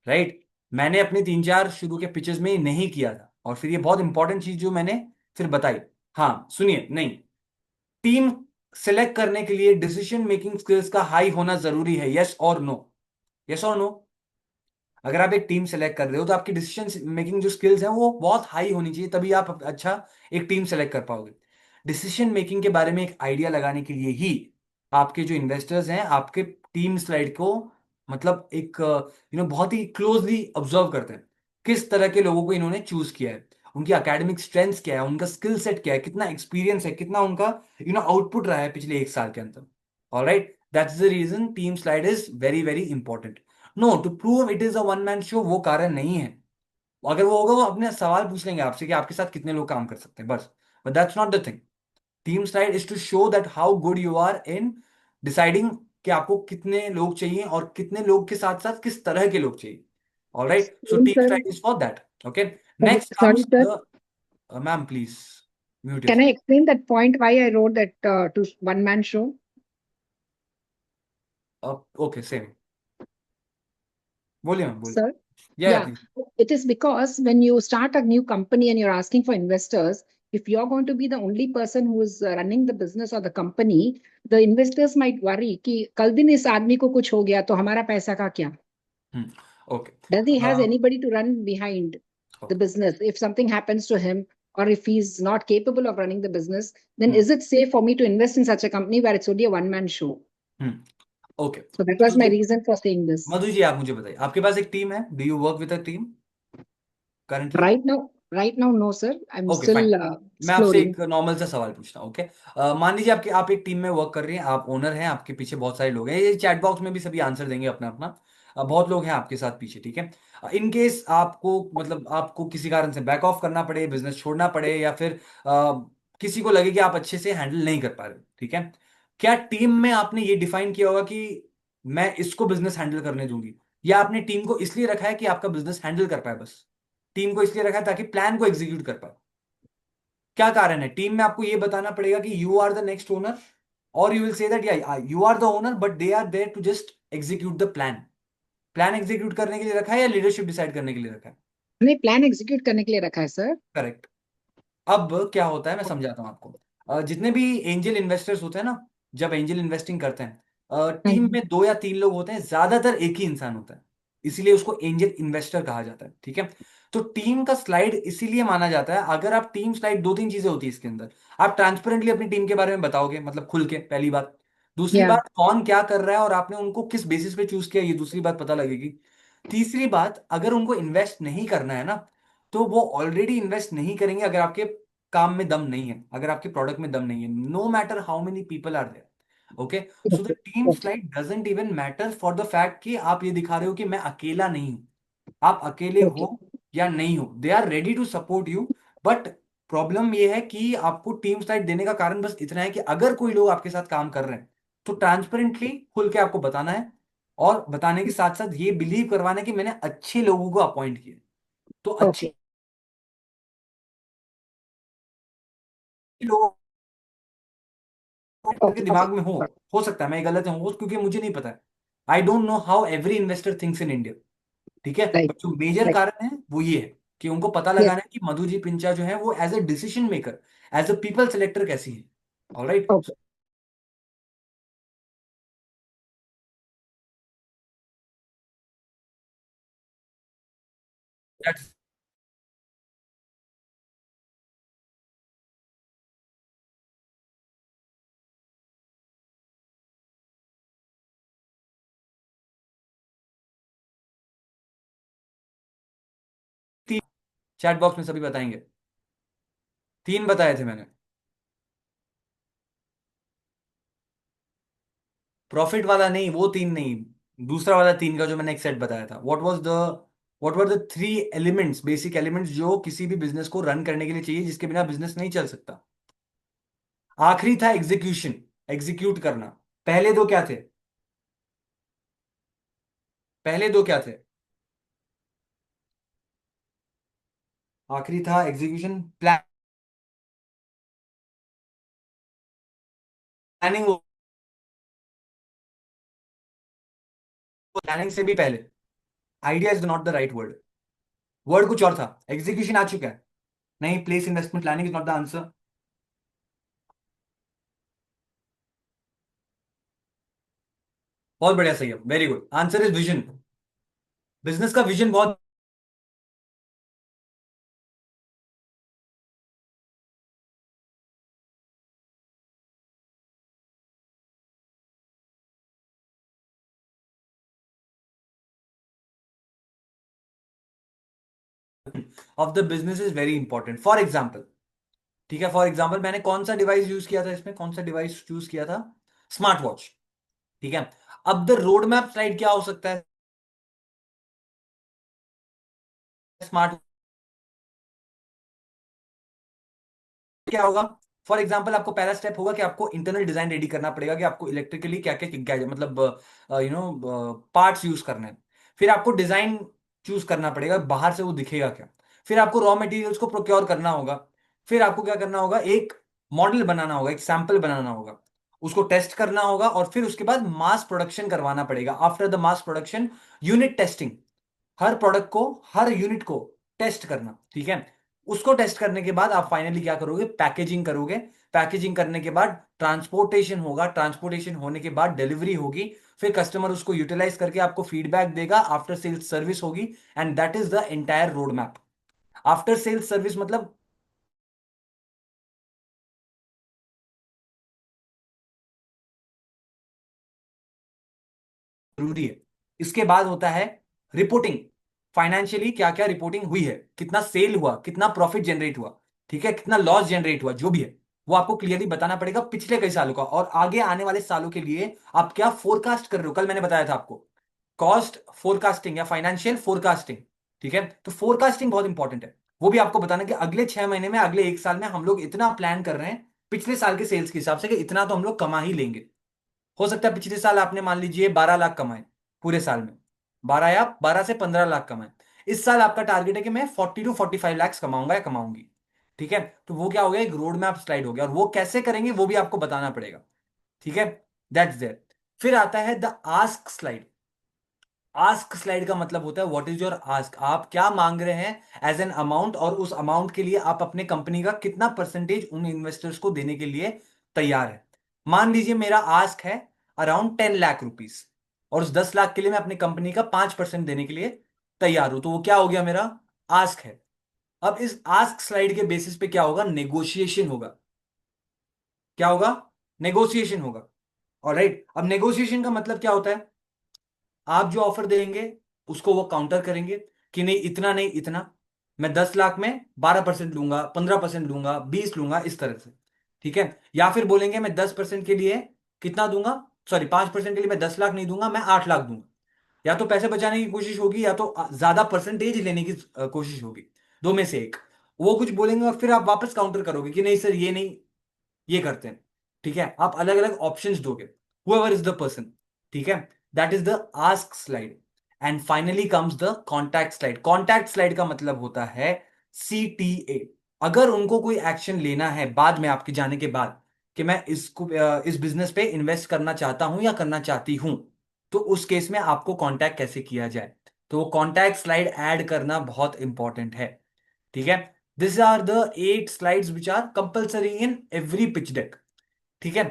right. मैंने अपने 3-4 शुरू के पिचेस में नहीं किया था, और फिर ये बहुत इंपॉर्टेंट चीज जो मैंने फिर बताई। हाँ सुनिए, नहीं, टीम सेलेक्ट करने के लिए डिसीजन मेकिंग स्किल्स का हाई होना जरूरी है, यस और नो? यस और नो? अगर आप एक टीम सेलेक्ट कर रहे हो तो आपकी डिसीजन मेकिंग जो स्किल्स हैं वो बहुत हाई होनी चाहिए, तभी आप अच्छा एक टीम सेलेक्ट कर पाओगे। डिसीजन मेकिंग के बारे में एक आइडिया लगाने के लिए ही आपके जो इन्वेस्टर्स हैं आपके टीम स्लाइड को मतलब एक बहुत ही क्लोजली ऑब्जर्व करते हैं। किस तरह के लोगों को इन्होंने चूज किया है, उनकी एकेडमिक स्ट्रेंथ्स क्या है, उनका स्किल सेट क्या है, कितना एक्सपीरियंस है, कितना उनका आउटपुट रहा है पिछले 1 साल के अंदर। Alright, that's the reason team slide is very very important. No, to prove it is a one man show वो कारण नहीं है। अगर वो होगा वो अपने सवाल पूछ लेंगे आपसे कि आपके साथ कितने लोग काम कर सकते हैं, बस। But that's not the thing. Team slide is to show that how good you are in deciding कि आपको कितने लोग चाहिए और कितने लोग के साथ साथ किस तरह के लोग चाहिए। Alright, so Same, team sir. Slide is for that, okay. Sorry, next sorry, comes sir. The ma'am please mute Can yourself. I explain that point why I wrote that to one man show? Okay, same, बोलिए मैम, बोलिए। Sir? या Yeah, please. it is because when you start a new company and you're asking for investors, if you're going to be the only person who is running the business or the company, the investors might worry कि कल दिन इस आदमी को कुछ हो गया तो हमारा पैसा का क्या? Okay, Does he has anybody to run behind the business? If something happens to him, or if he's not capable of running the business, then is it safe for me to invest in such a company where it's only a one-man show? Okay. So that was my reason for saying this. Madhu ji, आप मुझे बताइए, आपके पास एक टीम है, do you work with a team currently? Right now, no, sir. I'm okay fine, still मैं आपसे exploring. एक नॉर्मल सा सवाल पूछता हूँ, ओके। मान लीजिए आप एक टीम में वर्क कर रही हैं, आप ओनर हैं, आपके पीछे बहुत सारे लोग हैं, ये चैट बॉक्स में भी सभी आंसर देंगे अपना अपना। बहुत लोग हैं आपके साथ पीछे, ठीक है। इन केस आपको मतलब आपको किसी कारण से बैक ऑफ करना पड़े, बिजनेस छोड़ना पड़े, या फिर किसी को लगे कि आप अच्छे से हैंडल नहीं कर पा रहे, ठीक है, क्या टीम में आपने ये डिफाइन किया होगा कि मैं इसको बिजनेस हैंडल करने दूंगी, या आपने टीम को इसलिए रखा है कि आपका बिजनेस हैंडल कर पाए, बस टीम को इसलिए रखा है ताकि प्लान को एग्जीक्यूट कर पाए? क्या कारण है? टीम में आपको ये बताना पड़ेगा कि you are the next owner, और यू विल से दैट या you are the owner, but they are there to just execute the plan. Plan execute करने के लिए रखा है या लीडरशिप डिसाइड करने के लिए रखा है? नहीं, प्लान एग्जीक्यूट करने के लिए रखा है सर। करेक्ट। अब क्या होता है मैं समझाता हूँ आपको। जितने भी एंजल इन्वेस्टर्स होते हैं ना, जब एंजल इन्वेस्टिंग करते हैं, टीम में 2 या 3 लोग होते हैं, ज्यादातर एक ही इंसान होता है, इसीलिए उसको एंजल इन्वेस्टर कहा जाता है, ठीक है। तो टीम का स्लाइड इसीलिए माना जाता है, अगर आप टीम स्लाइड 2-3 चीजें होती है इसके अंदर, आप ट्रांसपेरेंटली अपनी टीम के बारे में बताओगे, मतलब खुल के, पहली बात। दूसरी या बात, कौन क्या कर रहा है और आपने उनको किस बेसिस पे चूज किया, ये दूसरी बात पता लगेगी। तीसरी बात, अगर उनको इन्वेस्ट नहीं करना है ना, तो वो ऑलरेडी इन्वेस्ट नहीं करेंगे अगर आपके काम में दम नहीं है, अगर आपके प्रोडक्ट में दम नहीं है, no matter how many people are there. Okay, so the Okay. Team Okay. Slide doesn't even matter for the fact कि आप ये दिखा रहे हो कि मैं अकेला नहीं हूं। आप अकेले Okay. हो या नहीं हो, they are ready to support you. But problem ये है कि आपको टीम स्लाइड देने का कारण बस इतना है कि अगर कोई लोग आपके साथ काम कर रहे हैं तो ट्रांसपेरेंटली खुल के आपको बताना है, और बताने के साथ साथ ये बिलीव करवाना है कि मैंने अच्छे लोगों को अपॉइंट किया। तो अच्छे Okay. लोगों के Okay. दिमाग Okay. में Got it. हो सकता है मैं गलत हूँ क्योंकि मुझे नहीं पता है। I don't know how every investor thinks in India. ठीक है, Right. बट जो मेजर Right. कारण है वो ये है कि उनको पता Yes. लगाना है कि मधु जी पिंचा जो है वो as a decision maker, as a people selector कैसी है। Alright, Okay. That's 3 chat box में सभी बताएंगे। 3 बताए थे मैंने। प्रॉफिट वाला नहीं, वो 3 नहीं, दूसरा वाला 3 का जो मैंने एक सेट बताया था। What were the 3 elements, basic elements जो किसी भी बिजनेस को रन करने के लिए चाहिए, जिसके बिना बिजनेस नहीं चल सकता। आखिरी था एग्जीक्यूशन, एग्जीक्यूट करना। पहले दो क्या थे? पहले दो क्या थे? आखिरी था एग्जीक्यूशन, प्लानिंग। प्लानिंग से भी पहले idea is not the right word, word कुछ और था। एग्जीक्यूशन आ चुका है। नहीं, place investment planning is not the answer. बहुत बढ़िया, सही है, very good. Answer is vision. Business का विजन बहुत of the business is very important. For example, ठीक है, फॉर एग्जाम्पल मैंने कौन सा डिवाइस यूज किया था इसमें, कौन सा डिवाइस यूज किया था? Smart watch. ठीक है, अब द रोड मैप स्लाइड क्या हो सकता है? स्मार्ट क्या होगा? फॉर एग्जाम्पल आपको पहला स्टेप होगा कि आपको इंटरनल डिजाइन रेडी करना पड़ेगा कि आपको इलेक्ट्रिकली क्या क्या मतलब पार्ट्स यूज करने हैं। फिर आपको डिजाइन चूज करना पड़ेगा, बाहर से वो दिखेगा क्या। फिर आपको रॉ मटेरियल्स को प्रोक्योर करना होगा। फिर आपको क्या करना होगा, एक मॉडल बनाना होगा, एक सैंपल बनाना होगा, उसको टेस्ट करना होगा, और फिर उसके बाद मास प्रोडक्शन करवाना पड़ेगा। After the mass production, unit testing, her product को, हर यूनिट को टेस्ट करना। ठीक है, उसको टेस्ट करने के बाद आप फाइनली क्या करोगे, पैकेजिंग करोगे। पैकेजिंग करने के बाद ट्रांसपोर्टेशन होगा, ट्रांसपोर्टेशन होने के बाद डिलीवरी होगी। फिर कस्टमर उसको यूटिलाइज करके आपको फीडबैक देगा, आफ्टर सेल्स सर्विस होगी। And that is the entire road map. After sales service मतलब जरूरी है। इसके बाद होता है रिपोर्टिंग। फाइनेंशियली क्या क्या रिपोर्टिंग हुई है, कितना सेल हुआ, कितना प्रॉफिट जनरेट हुआ, ठीक है, कितना लॉस जनरेट हुआ, जो भी है वो आपको क्लियरली बताना पड़ेगा पिछले कई सालों का, और आगे आने वाले सालों के लिए आप क्या फोरकास्ट कर रहे हो। कल मैंने बताया था आपको कॉस्ट फोरकास्टिंग या फाइनेंशियल फोरकास्टिंग। ठीक है, तो फोरकास्टिंग बहुत इंपॉर्टेंट है। वो भी आपको बताना कि अगले 6 महीने में, अगले 1 साल में हम लोग इतना प्लान कर रहे हैं पिछले साल के सेल्स के हिसाब से कि इतना तो हम लोग कमा ही लेंगे। हो सकता है पिछले साल आपने मान लीजिए 12 लाख कमाए पूरे साल में, 12 या 12 से 15 लाख कमाए। इस साल आपका टारगेट है कि मैं 40 to 45 लाख कमाऊंगा या कमाऊंगी। ठीक है, तो वो क्या हो गया, एक रोड मैप स्लाइड हो गया, और वो कैसे करेंगे वो भी आपको बताना पड़ेगा। ठीक है, दैट्स देयर। फिर आता है the ask slide. Ask slide का मतलब होता है व्हाट इज योर आस्क, आप क्या मांग रहे हैं एज एन अमाउंट, और उस अमाउंट के लिए आप अपने कंपनी का कितना परसेंटेज उन इन्वेस्टर्स को देने के लिए तैयार है। मान लीजिए मेरा आस्क है अराउंड 10 लाख रुपीज, और उस 10 लाख के लिए मैं अपनी कंपनी का 5% देने के लिए तैयार हूं, तो वो क्या हो गया, मेरा आस्क है। अब इस आस्क स्लाइड के बेसिस पे क्या होगा, नेगोशिएशन होगा। क्या होगा? नेगोशिएशन होगा। ऑलराइट, अब नेगोशिएशन का मतलब क्या होता है, आप जो ऑफर देंगे उसको वो काउंटर करेंगे कि नहीं इतना नहीं इतना, मैं 10 लाख में 12% लूंगा, 15% लूंगा, 20 लूंगा, इस तरह से। ठीक है, या फिर बोलेंगे मैं 10% के लिए कितना दूंगा, सॉरी 5% के लिए मैं 10 लाख नहीं दूंगा, मैं 8 लाख दूंगा। या तो पैसे बचाने की कोशिश होगी, या तो ज्यादा परसेंटेज लेने की कोशिश होगी, दो में से एक। वो कुछ बोलेंगे और फिर आप वापस काउंटर करोगे कि नहीं सर ये नहीं, ये करते हैं। ठीक है, आप अलग अलग ऑप्शंस दोगे, whoever इज द पर्सन। ठीक है, that is the ask slide. And finally comes the contact slide. Contact slide का मतलब होता है CTA। अगर उनको कोई एक्शन लेना है बाद में, आपके जाने के बाद, कि मैं इसको इस बिजनेस पे इन्वेस्ट करना चाहता हूं या करना चाहती हूं, तो उस केस में आपको कांटेक्ट कैसे किया जाए, तो वो कॉन्टैक्ट स्लाइड ऐड करना बहुत इंपॉर्टेंट है। ठीक है, this are the 8 slides which are compulsory in every pitch deck. ठीक है,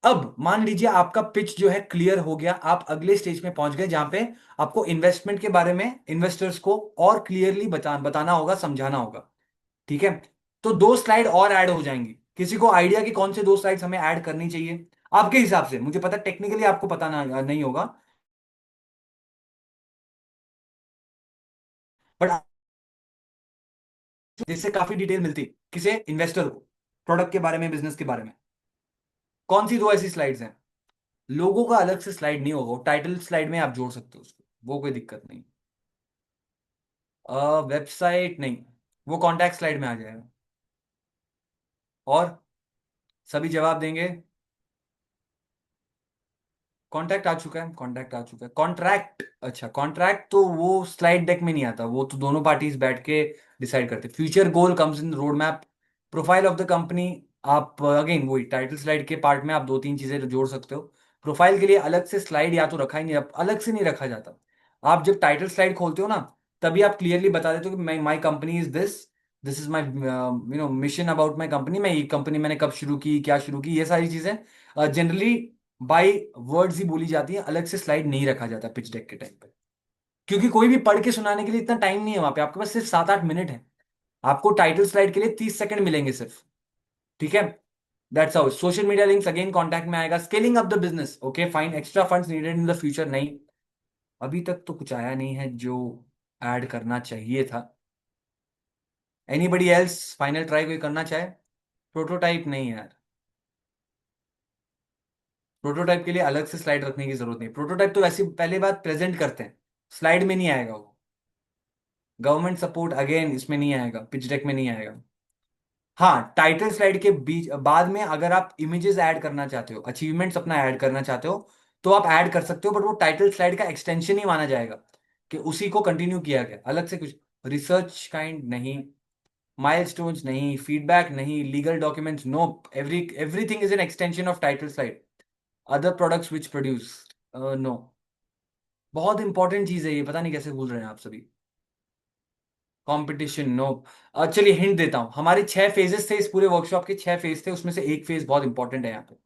अब मान लीजिए आपका पिच जो है क्लियर हो गया, आप अगले स्टेज में पहुंच गए जहां पे आपको इन्वेस्टमेंट के बारे में इन्वेस्टर्स को और क्लियरली बताना होगा, समझाना होगा। ठीक है, तो 2 स्लाइड और ऐड हो जाएंगी। किसी को आइडिया कि कौन से 2 स्लाइड्स हमें ऐड करनी चाहिए आपके हिसाब से? मुझे पता टेक्निकली आपको पता नहीं होगा, बट जिससे काफी डिटेल मिलती किसे, इन्वेस्टर को, प्रोडक्ट के बारे में, बिजनेस के बारे में। कौन सी 2 ऐसी स्लाइड्स हैं? लोगों का अलग से स्लाइड नहीं होगा, टाइटल स्लाइड में आप जोड़ सकते हो उसको, वो कोई दिक्कत नहीं। वेबसाइट नहीं, वो कॉन्टैक्ट स्लाइड में आ जाएगा। और सभी जवाब देंगे? कॉन्ट्रैक्ट आ चुका है, कॉन्ट्रैक्ट आ चुका है, कॉन्ट्रैक्ट। अच्छा, कॉन्ट्रैक्ट तो वो स्लाइड डेक में नहीं आता, वो तो दोनों पार्टीज बैठ के डिसाइड करते। Future goal comes in road map, profile of the company. आप अगेन वही टाइटल स्लाइड के पार्ट में आप 2-3 चीजें जोड़ सकते हो। प्रोफाइल के लिए अलग से स्लाइड या तो रखा ही नहीं, अलग से नहीं रखा जाता। आप जब टाइटल स्लाइड खोलते हो ना, तभी आप क्लियरली बता देते हो कि my company is this, this is my mission about my company. मैं ये कंपनी मैंने कब शुरू की, क्या शुरू की, ये सारी चीजें जनरली बाय वर्ड्स ही बोली जाती है, अलग से स्लाइड नहीं रखा जाता पिच डेक के टाइम पे। क्योंकि कोई भी पढ़ के सुनाने के लिए इतना टाइम नहीं है वहां पे, आपके पास सिर्फ 7-8 मिनट है। आपको टाइटल स्लाइड के लिए 30 सेकंड मिलेंगे सिर्फ। ठीक है, that's how. Social media links again contact में आएगा। Scaling up the business, okay fine, extra funds needed in the future, नहीं अभी तक तो कुछ आया नहीं है जो ऐड करना चाहिए था। एनीबडी एल्स फाइनल ट्राई कोई करना चाहे? प्रोटोटाइप नहीं यार, प्रोटोटाइप के लिए अलग से स्लाइड रखने की जरूरत नहीं। प्रोटोटाइप तो वैसे पहले बात प्रेजेंट करते हैं, स्लाइड में नहीं आएगा वो। गवर्नमेंट सपोर्ट अगेन इसमें नहीं आएगा, पिच डेक में नहीं आएगा। हाँ, टाइटल स्लाइड के बीच बाद में अगर आप इमेजेस ऐड करना चाहते हो, अचीवमेंट्स अपना ऐड करना चाहते हो, तो आप ऐड कर सकते हो, बट वो टाइटल स्लाइड का एक्सटेंशन ही माना जाएगा, कि उसी को कंटिन्यू किया गया, अलग से कुछ। रिसर्च काइंड नहीं, माइलस्टोन्स नहीं, फीडबैक नहीं, legal documents no, everything is an extension of title slide. Other products which produce, no. बहुत इंपॉर्टेंट चीज है ये, पता नहीं कैसे भूल रहे हैं आप सभी। Competition no. चलिए हिंट देता हूं, हमारे 6 फेजेस थे, इस पूरे वर्कशॉप के 6 फेज थे, उसमें से एक फेज बहुत इंपॉर्टेंट है यहाँ पे।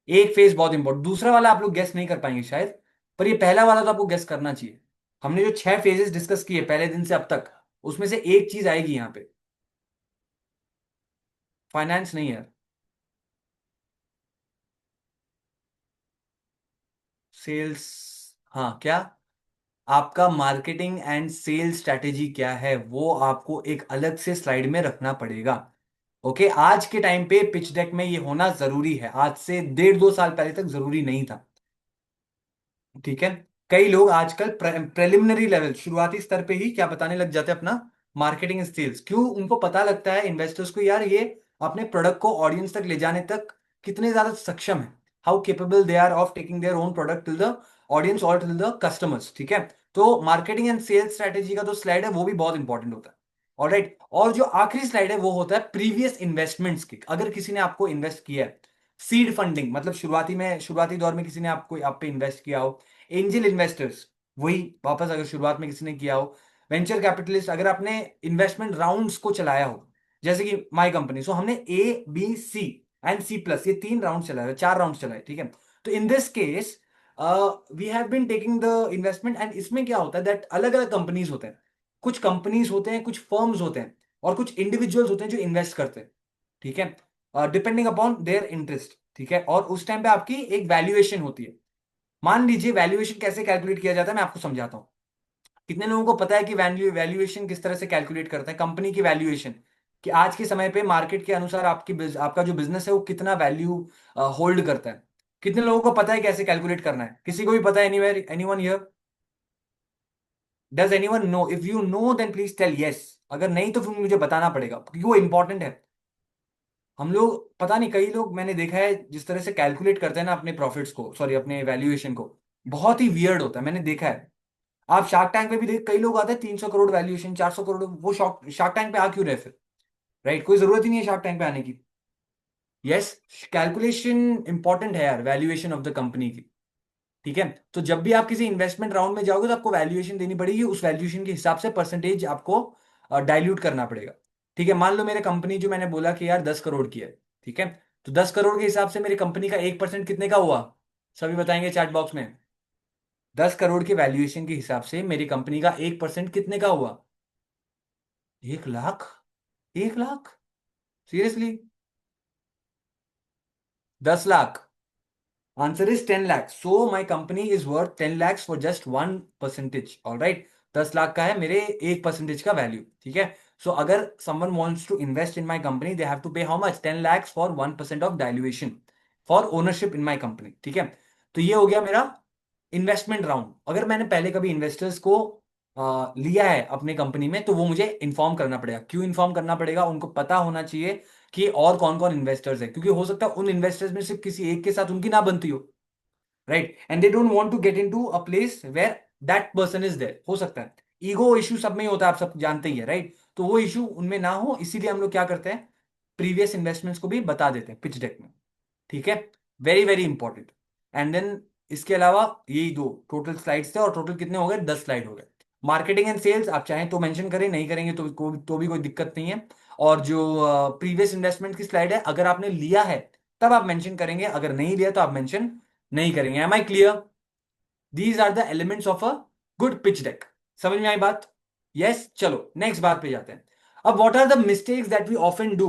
एक फेज बहुत इंपॉर्टेंट, दूसरा वाला आप लोग गेस नहीं कर पाएंगे शायद, पर ये पहला वाला तो आपको गेस करना चाहिए। हमने जो 6 फेजेस डिस्कस किए पहले दिन से अब तक, उसमें से एक चीज आएगी यहाँ पे। फाइनेंस नहीं है, सेल्स। हाँ क्या? आपका मार्केटिंग एंड सेल्स स्ट्रैटेजी क्या है, वो आपको एक अलग से स्लाइड में रखना पड़ेगा। ओके, आज के टाइम पे पिच डेक में ये होना जरूरी है, आज से 1.5-2 साल पहले तक जरूरी नहीं था। ठीक है, कई लोग आजकल प्रेलिमिनरी लेवल, शुरुआती स्तर पे ही क्या बताने लग जाते हैं अपना, मार्केटिंग स्किल्स। क्यों? उनको पता लगता है इन्वेस्टर्स को, यार ये अपने प्रोडक्ट को ऑडियंस तक ले जाने तक कितने ज्यादा सक्षम है, how capable they are of taking their own product till the audience और टिल द कस्टमर्स। ठीक है, तो मार्केटिंग एंड सेल्स स्ट्रेटेजी का जो स्लाइड है वो भी बहुत इंपॉर्टेंट होता है। ऑलराइट, और जो आखिरी स्लाइड है वो होता है प्रीवियस इन्वेस्टमेंट्स की। अगर किसी ने आपको इन्वेस्ट किया है, सीड फंडिंग मतलब शुरुआती दौर में किसी ने आपको आप पे इन्वेस्ट किया हो, एंजल इन्वेस्टर्स, वही वापस अगर शुरुआत में किसी ने किया हो, वेंचर कैपिटलिस्ट, अगर आपने इन्वेस्टमेंट राउंड्स को चलाया हो, जैसे कि माई कंपनी, सो हमने A B C and C+, ये 3 राउंड चलाए, 4 राउंड चलाए। ठीक है, तो in this case we have been taking the investment, and इसमें क्या होता है दैट अलग अलग कंपनीज होते हैं, कुछ कंपनीज होते हैं, कुछ फर्म्स होते हैं, और कुछ इंडिविजुअल्स होते हैं जो इन्वेस्ट करते हैं। ठीक है, डिपेंडिंग अपॉन देयर इंटरेस्ट। ठीक है, और उस टाइम पे आपकी एक वैल्यूएशन होती है। मान लीजिए वैल्यूएशन कैसे कैलकुलेट किया जाता है, मैं आपको समझाता हूँ। कितने लोगों को पता है कि वैल्यूएशन किस तरह से कैलकुलेट करते हैं, कंपनी की वैल्यूएशन, कि आज के समय पे मार्केट के अनुसार आपका जो बिजनेस है वो कितना वैल्यू होल्ड करता है? कितने लोगों को पता है कैसे कैलकुलेट करना है? किसी को भी पता है? Anywhere, anyone here? Does anyone know? If you know then please tell yes. अगर नहीं तो फिर मुझे बताना पड़ेगा, क्योंकि वो इंपॉर्टेंट है। हम लोग पता नहीं, कई लोग मैंने देखा है जिस तरह से कैलकुलेट करते हैं ना अपने प्रॉफिट्स को, सॉरी अपने वैल्यूएशन को, बहुत ही वियर्ड होता है, मैंने देखा है। आप शार्क टैंक पे भी देख, कई लोग आते हैं 300 करोड़ वैल्यूएशन, 400 करोड़, वो शार्क शार्क टैंक पे आ क्यों रहे फिर? राइट, कोई जरूरत ही नहीं है शार्क टैंक पे आने की। यस, कैलकुलेशन इंपॉर्टेंट है यार, वैल्यूएशन ऑफ द कंपनी की। ठीक है, तो जब भी आप किसी इन्वेस्टमेंट राउंड में जाओगे तो आपको वैल्यूएशन देनी पड़ेगी, उस वैल्यूएशन के हिसाब से परसेंटेज आपको डाइल्यूट करना पड़ेगा। ठीक है, मान लो मेरे कंपनी जो मैंने बोला कि यार 10 करोड़ की है, ठीक है, तो 10 करोड़ के हिसाब से मेरी कंपनी का 1% कितने का हुआ? सभी बताएंगे चैट बॉक्स में। 10 करोड़ के वैल्यूएशन के हिसाब से मेरी कंपनी का 1% कितने का हुआ? 1 lakh. 1 lakh? Seriously? 10 lakh? Answer is 10 lakhs. So my company is worth 10 lakhs for just 1%. All right. 10 lakh का है मेरे 1% का वैल्यू। ठीक है, सो अगर someone wants to invest in my company, they have to pay how much? 10 lakhs for 1% of dilution for ownership in my company. ठीक है, तो ये हो गया मेरा इन्वेस्टमेंट राउंड। अगर मैंने पहले कभी इन्वेस्टर्स को लिया है अपने कंपनी में, तो वो मुझे इन्फॉर्म करना पड़ेगा। क्यों इन्फॉर्म करना पड़ेगा? उनको पता होना चाहिए कि और कौन कौन इन्वेस्टर्स है, क्योंकि हो सकता है उन इन्वेस्टर्स में सिर्फ किसी एक के साथ उनकी ना बनती हो। Right, and they don't want to get into a place where that person is there. हो सकता है ईगो इशू सब में ही होता है, आप सब जानते ही है, राइट? तो वो इशू उनमें ना हो, इसीलिए हम लोग क्या करते हैं, प्रीवियस इन्वेस्टमेंट्स को भी बता देते हैं पिच डेक में। ठीक है, very very important. And then इसके अलावा यही दो टोटल स्लाइड्स थे, और टोटल कितने हो गए? 10 स्लाइड हो गए। मार्केटिंग एंड सेल्स आप चाहें तो मेंशन करें, नहीं करेंगे तो भी कोई दिक्कत नहीं है। और जो प्रीवियस इन्वेस्टमेंट की स्लाइड है, अगर आपने लिया है तब आप मेंशन करेंगे, अगर नहीं लिया तो आप मेंशन नहीं करेंगे। Am I clear? These are the elements of a good pitch deck. समझ में आई बात? यस, चलो नेक्स्ट बात पे जाते हैं। अब what are the mistakes that we often do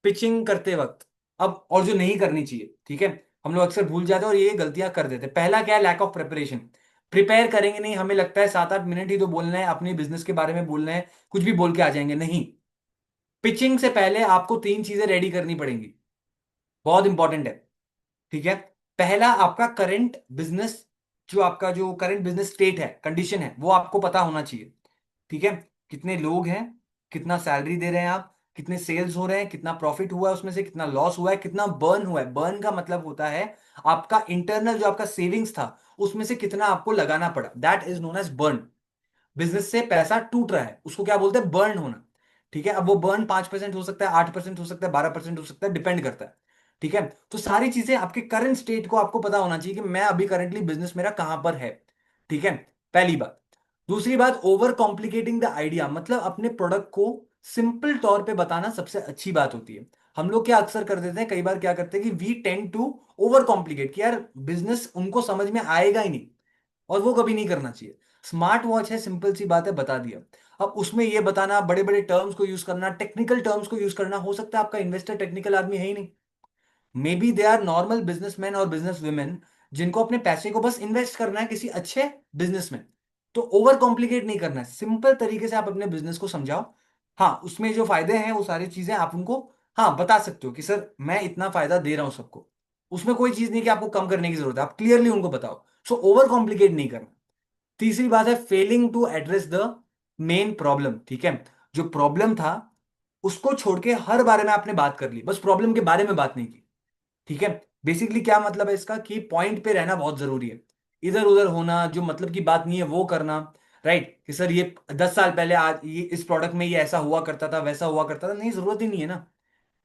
pitching करते वक्त? अब और जो नहीं करनी चाहिए, ठीक है, हम लोग अक्सर भूल जाते हैं और ये गलतियां कर देते हैं। पहला क्या है? Lack of preparation. प्रिपेयर करेंगे नहीं, हमें लगता है 7-8 मिनट ही तो बोलना है, अपने बिजनेस के बारे में बोलना है, कुछ भी बोल के आ जाएंगे। नहीं, पिचिंग से पहले आपको 3 चीजें रेडी करनी पड़ेंगी, बहुत इंपॉर्टेंट है। ठीक है, पहला आपका करंट बिजनेस, जो आपका जो करंट बिजनेस स्टेट है, कंडीशन है, वो आपको पता होना चाहिए। ठीक है, कितने लोग हैं, कितना सैलरी दे रहे हैं आप, कितने सेल्स हो रहे हैं, कितना प्रॉफिट हुआ है उसमें से, कितना लॉस हुआ है, कितना बर्न हुआ है। बर्न का मतलब होता है आपका इंटरनल जो आपका सेविंग्स था उसमें से कितना आपको लगाना पड़ा, that is known as burn. Business से पैसा टूट रहा है उसको क्या बोलते हैं? बर्न होना। ठीक है, अब वो बर्न 5% हो सकता है, 8% हो सकता है, 12% हो सकता है, डिपेंड करता है। ठीक है, तो सारी चीजें आपके करंट स्टेट को आपको पता होना चाहिए कि मैं अभी करंटली बिजनेस मेरा कहां पर है। ठीक है, पहली बात। दूसरी बात, ओवर कॉम्प्लिकेटिंग द आइडिया, मतलब अपने प्रोडक्ट को सिंपल तौर पे बताना सबसे अच्छी बात होती है। हम लोग क्या अक्सर कर देते हैं, कई बार क्या करते हैं कि we tend to over complicate, कि यार बिजनेस उनको समझ में आएगा ही नहीं, और वो कभी नहीं करना चाहिए। स्मार्ट वॉच है, सिंपल सी बात है, बता दिया। अब उसमें ये बताना, बड़े बड़े टर्म्स को यूज करना, टेक्निकल टर्म्स को यूज करना, हो सकता है आपका इन्वेस्टर टेक्निकल आदमी है ही नहीं, maybe they are normal businessman और बिजनेस वुमेन, जिनको अपने पैसे को बस इन्वेस्ट करना है किसी अच्छे बिजनेस में। तो ओवर कॉम्प्लिकेट नहीं करना है, सिंपल तरीके से आप अपने बिजनेस को समझाओ। हाँ, उसमें जो फायदे हैं वो सारी चीजें आप उनको हाँ बता सकते हो कि सर मैं इतना फायदा दे रहा हूं सबको। उसमें कोई चीज नहीं कि आपको कम करने की जरूरत है, आप क्लियरली उनको बताओ। सो ओवर कॉम्प्लिकेट नहीं करना। तीसरी बात है, failing to address the main problem. ठीक है, जो प्रॉब्लम था उसको छोड़ के हर बारे में आपने बात कर ली, बस प्रॉब्लम के बारे में बात नहीं की। ठीक है, बेसिकली क्या मतलब है इसका, कि पॉइंट पे रहना बहुत जरूरी है। इधर उधर होना, जो मतलब की बात नहीं है वो करना। राइट, कि सर ये 10 साल पहले आज ये इस प्रोडक्ट में ये ऐसा हुआ करता था, वैसा हुआ करता था, नहीं, जरूरत ही नहीं है ना।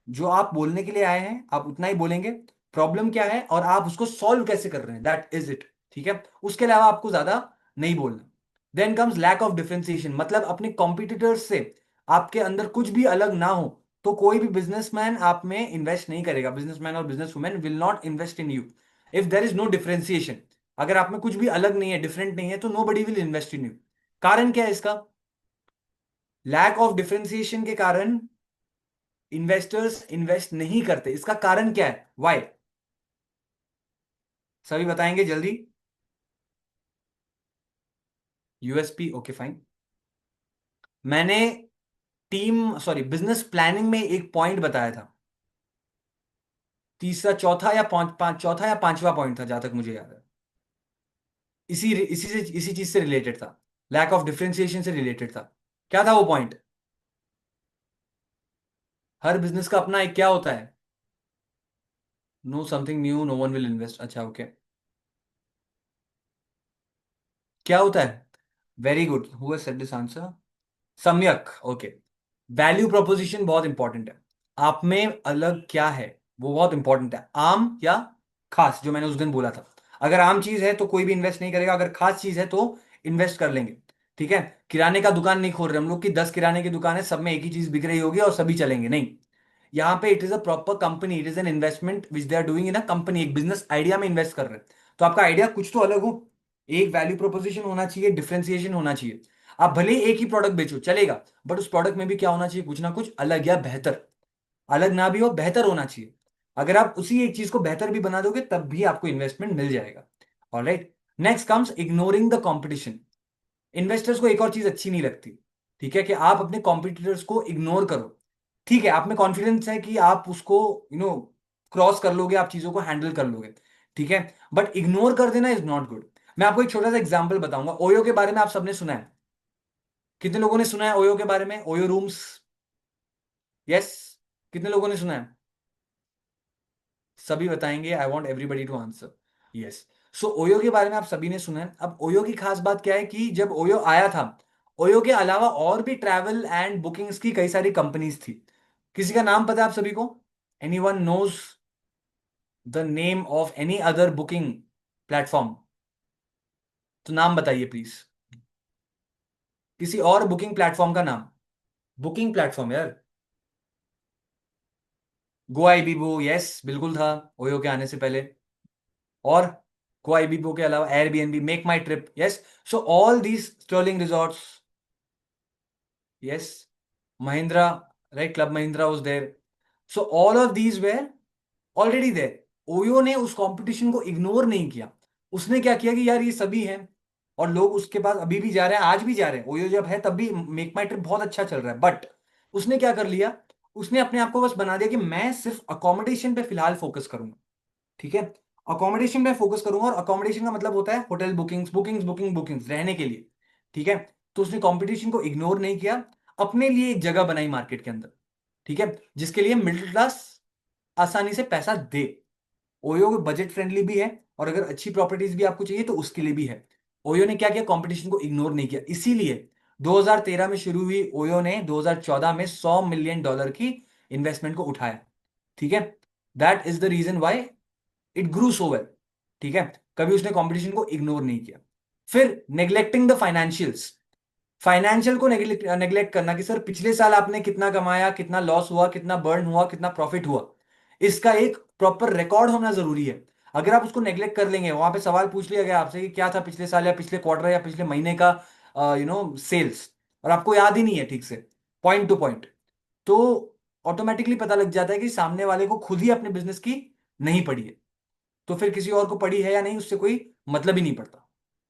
जो आप बोलने के लिए आए हैं आप उतना ही बोलेंगे, प्रॉब्लम क्या है और आप उसको सॉल्व कैसे कर रहे हैं, दैट इज इट। ठीक है, उसके अलावा आपको ज्यादा नहीं बोलना। Then comes lack of differentiation, मतलब अपने कॉम्पिटिटर्स से आपके अंदर कुछ भी अलग ना हो तो कोई भी बिजनेसमैन आप में इन्वेस्ट नहीं करेगा, बिजनेसमैन और business women will not invest in you if there is no differentiation. अगर आप में कुछ भी अलग नहीं है, डिफरेंट नहीं है, तो nobody will invest in you. कारण क्या है इसका? लैक ऑफ डिफरेंशिएशन के कारण इन्वेस्टर्स इन्वेस्ट नहीं करते। इसका कारण क्या है? वाई? सभी बताएंगे जल्दी। USP, okay fine. मैंने बिजनेस प्लानिंग में एक पॉइंट बताया था, तीसरा चौथा या चौथा या पांचवा पॉइंट था जहां तक मुझे याद है। इसी चीज से रिलेटेड था, लैक ऑफ डिफरेंशिएशन से रिलेटेड था। क्या था वो पॉइंट? हर बिजनेस का अपना एक क्या होता है? No something new, no one will invest. अच्छा ओके, क्या होता है? Very good, who has said this answer? Samyak, okay. Value proposition बहुत इंपॉर्टेंट है। आप में अलग क्या है, वो बहुत इंपॉर्टेंट है। आम या खास, जो मैंने उस दिन बोला था। अगर आम चीज है तो कोई भी इन्वेस्ट नहीं करेगा, अगर खास चीज है तो इन्वेस्ट कर लेंगे। ठीक है, किराने का दुकान नहीं खोल रहे हम लोग कि 10 किराने की दुकान है, सब में एक ही चीज बिक रही होगी और सभी चलेंगे, नहीं। यहाँ पे it is a proper company, it is an investment which they are doing in a company, एक बिजनेस आइडिया में इन्वेस्ट कर रहे हैं। तो आपका आइडिया कुछ तो अलग हो, एक वैल्यू प्रोपोजिशन होना चाहिए, डिफरेंशिएशन होना चाहिए। आप भले ही एक ही प्रोडक्ट बेचो चलेगा, बट उस प्रोडक्ट में भी क्या होना चाहिए, कुछ ना कुछ अलग या बेहतर। अलग ना भी हो, बेहतर होना चाहिए। अगर आप उसी एक चीज को बेहतर भी बना दोगे तब भी आपको इन्वेस्टमेंट मिल जाएगा। Alright, next comes ignoring the competition. Investors को एक और चीज अच्छी नहीं लगती, ठीक है, कि आप अपने कॉम्पिटिटर्स को इग्नोर करो। ठीक है, आप में कॉन्फिडेंस है कि आप उसको क्रॉस कर लोगे, आप चीजों को हैंडल कर लोगे, ठीक है, बट इग्नोर कर देना इज नॉट गुड। मैं आपको एक छोटा सा एग्जांपल बताऊंगा। ओयो के बारे में आप सबने सुना है? कितने लोगों ने सुना है ओयो के बारे में? Oyo rooms, yes. कितने लोगों ने सुना है? सभी बताएंगे, I want everybody to answer. Yes. So Oyo के बारे में आप सभी ने सुना है। अब ओयो की खास बात क्या है कि जब ओयो आया था, ओयो के अलावा और भी ट्रैवल एंड बुकिंग्स की कई सारी कंपनीज थी। किसी का नाम पता है आप सभी को? Anyone knows the name of any other booking platform? तो नाम बताइए प्लीज, किसी और बुकिंग प्लेटफॉर्म का नाम। बुकिंग प्लेटफॉर्म यार, गोआईबीबो, यस बिल्कुल था ओयो के आने से पहले। और गोआईबीबो के अलावा Airbnb, Make My Trip, yes. So all these, Sterling resorts, yes. Mahindra, right, Club Mahindra was there. So all of these were already there. Oyo ने उस कंपटीशन को इग्नोर नहीं किया। उसने क्या किया कि यार ये सभी हैं और लोग उसके पास अभी भी जा रहे हैं, आज भी जा रहे हैं। ओयो जब है तब भी मेक माई ट्रिप बहुत अच्छा चल रहा है, बट उसने क्या कर लिया, उसने अपने आप को बस बना दिया कि मैं सिर्फ अकोमोडेशन पे फिलहाल फोकस करूंगा। ठीक है, अकोमोडेशन पे फोकस करूंगा, और अकोमोडेशन का मतलब होता है होटल बुकिंग्स, बुकिंग्स रहने के लिए। ठीक है, तो उसने कंपटीशन को इग्नोर नहीं किया, अपने लिए एक जगह बनाई मार्केट के अंदर। ठीक है, जिसके लिए मिडिल क्लास आसानी से पैसा दे। ओयो बजट फ्रेंडली भी है, और अगर अच्छी प्रॉपर्टीज भी आपको चाहिए तो उसके लिए भी है। ओयो ने क्या किया, कंपटीशन को इग्नोर नहीं किया, इसीलिए 2013 में शुरू हुई ओयो ने 2014 में $100 मिलियन की इन्वेस्टमेंट को उठाया। ठीक है, that is the reason why it grew so well. ठीक है, कभी उसने कंपटीशन को इग्नोर नहीं किया। फिर नेग्लेक्टिंग द फाइनेंशियल्स, फाइनेंशियल को नेग्लेक्ट करना कि सर पिछले साल आपने कितना कमाया, कितना लॉस हुआ, कितना बर्न हुआ, कितना प्रॉफिट हुआ, इसका एक प्रॉपर रिकॉर्ड होना जरूरी है। अगर आप उसको नेग्लेक्ट कर लेंगे, वहां पे सवाल पूछ लिया गया आपसे कि क्या था पिछले साल या पिछले क्वार्टर या पिछले महीने का सेल्स, और आपको याद ही नहीं है ठीक से पॉइंट टू पॉइंट, तो ऑटोमेटिकली पता लग जाता है कि सामने वाले को खुद ही अपने बिजनेस की नहीं पड़ी है। तो फिर किसी और को पड़ी है या नहीं उससे कोई मतलब ही नहीं पड़ता।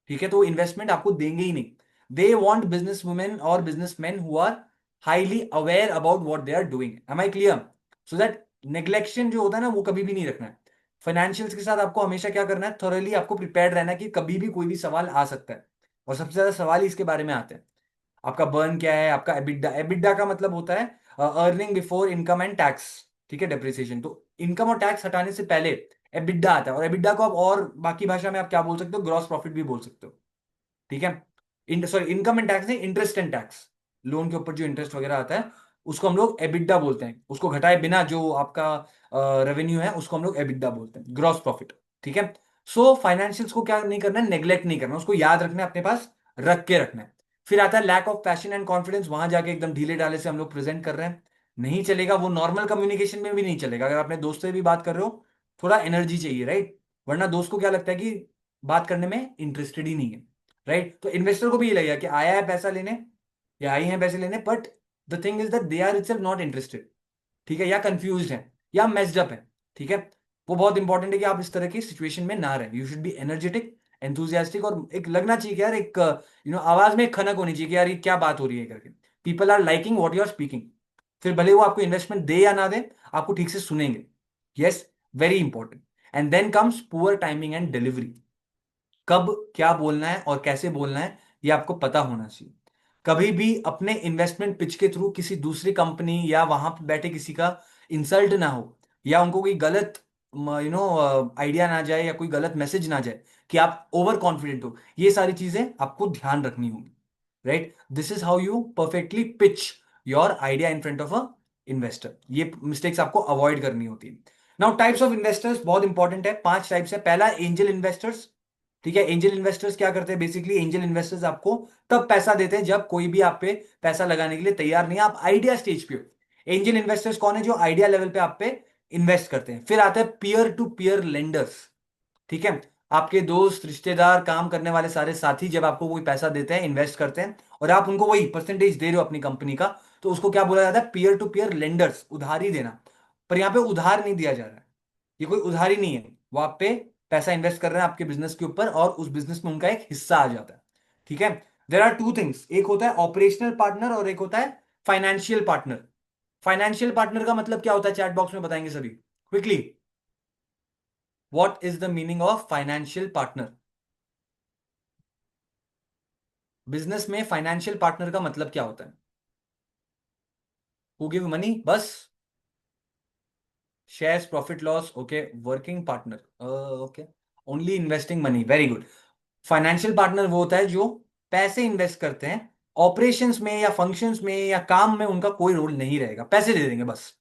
ठीक है, तो वो इन्वेस्टमेंट आपको देंगे ही नहीं। दे वॉन्ट बिजनेस वुमेन और business man who are highly aware about what they are doing. Am I clear? So that neglection जो होता है ना, वो कभी भी नहीं रखना है। फाइनेंशियल्स के साथ आपको हमेशा क्या करना है, थोरली आपको प्रिपेयर्ड रहना है कि कभी भी कोई भी सवाल आ सकता है। और सबसे ज्यादा सवाल ही इसके बारे में आते हैं। आपका बर्न क्या है, आपका एबिडा, एबिडा का मतलब होता है earning before income and tax. ठीक है, डेप्रिसिएशन, तो इनकम और टैक्स हटाने से पहले एबिडा आता है। और एबिडा को आप और बाकी भाषा में आप क्या बोल सकते हो, ग्रॉस प्रॉफिट भी बोल सकते हो। ठीक है, सॉरी इनकम एंड टैक्स नहीं, इंटरेस्ट एंड टैक्स, लोन के ऊपर जो इंटरेस्ट वगैरह आता है उसको हम लोग एबिडा बोलते हैं। उसको घटाए बिना जो आपका रेवेन्यू है उसको हम लोग एबिडा बोलते हैं, ग्रॉस प्रॉफिट। ठीक है, सो फाइनेंशियल्स को क्या नहीं करना है, नेग्लेक्ट नहीं करना, उसको याद रखना है, अपने पास रख के रखना है। फिर आता है lack of passion and confidence, वहां जाके एकदम ढीले ढाले से हम लोग प्रेजेंट कर रहे हैं, नहीं चलेगा। वो नॉर्मल कम्युनिकेशन में भी नहीं चलेगा। अगर अपने दोस्त से भी बात कर रहे हो, थोड़ा एनर्जी चाहिए, राइट, वरना दोस्त को क्या लगता है कि बात करने में इंटरेस्टेड ही नहीं है। राइट, तो इन्वेस्टर को भी ये लगेगा कि आया है पैसा लेने या आई है पैसे लेने, but the thing is that they are itself not interested. ठीक है, या कंफ्यूज है या मेस्ड अप है। ठीक है, वो बहुत इंपॉर्टेंट है कि आप इस तरह की सिचुएशन में ना रहें। You should be energetic enthusiastic, और एक लगना चाहिए कि यार एक आवाज में एक खनक होनी चाहिए कि यार ये क्या बात हो रही है करके। People are liking what you are speaking. फिर भले वो आपको इन्वेस्टमेंट दे या ना दे, आपको ठीक से सुनेंगे। Yes, very important. And then comes poor timing and delivery. कब क्या बोलना है और कैसे बोलना है ये आपको पता होना चाहिए। कभी भी अपने इन्वेस्टमेंट पिच के थ्रू किसी दूसरी कंपनी या वहां पे बैठे किसी का इंसल्ट ना हो, या उनको कोई गलत आइडिया ना जाए या कोई गलत मैसेज ना जाए कि आप ओवर कॉन्फिडेंट हो। ये सारी चीजें आपको ध्यान रखनी होगी। Right, this is how you perfectly pitch your idea in front of a investor. ये मिस्टेक्स आपको अवॉइड करनी होती है। नाउ टाइप्स ऑफ इन्वेस्टर्स बहुत इंपॉर्टेंट है, 5 टाइप्स है। पहला, एंजल इन्वेस्टर्स। ठीक है, एंजल इन्वेस्टर्स क्या करते हैं? बेसिकली एंजल इन्वेस्टर्स आपको तब पैसा देते हैं जब कोई भी आप पे पैसा लगाने के लिए तैयार नहीं है, आप आइडिया स्टेज पे हो। एंजल इन्वेस्टर्स कौन है? जो आइडिया लेवल पे आप पे इन्वेस्ट करते हैं। फिर आता है पीयर टू पीयर लेंडर्स। ठीक है, आपके दोस्त, रिश्तेदार, काम करने वाले सारे साथी जब आपको कोई पैसा देते हैं, इन्वेस्ट करते हैं, और आप उनको वही परसेंटेज दे रहे हो अपनी कंपनी का, तो उसको क्या बोला जाता है? पीयर टू पीयर लेंडर्स, उधारी देना। पर यहां पे उधार नहीं दिया जा रहा है, ये कोई उधारी नहीं है, वो आप पे पैसा इन्वेस्ट कर रहे हैं आपके बिजनेस के ऊपर, और उस बिजनेस में उनका एक हिस्सा आ जाता है। ठीक है, देर आर टू थिंग्स, एक होता है ऑपरेशनल पार्टनर और एक होता है फाइनेंशियल पार्टनर। फाइनेंशियल पार्टनर का मतलब क्या होता है? चैट बॉक्स में बताएंगे सभी quickly. What is the meaning of financial partner? Business में फाइनेंशियल पार्टनर का मतलब क्या होता है? हु गिव मनी, बस। Shares, profit loss, okay. Working partner, okay. Only investing money, very good. Financial partner वो होता है जो पैसे इन्वेस्ट करते हैं, ऑपरेशंस में या फंक्शंस में या काम में उनका कोई रोल नहीं रहेगा, पैसे दे देंगे बस।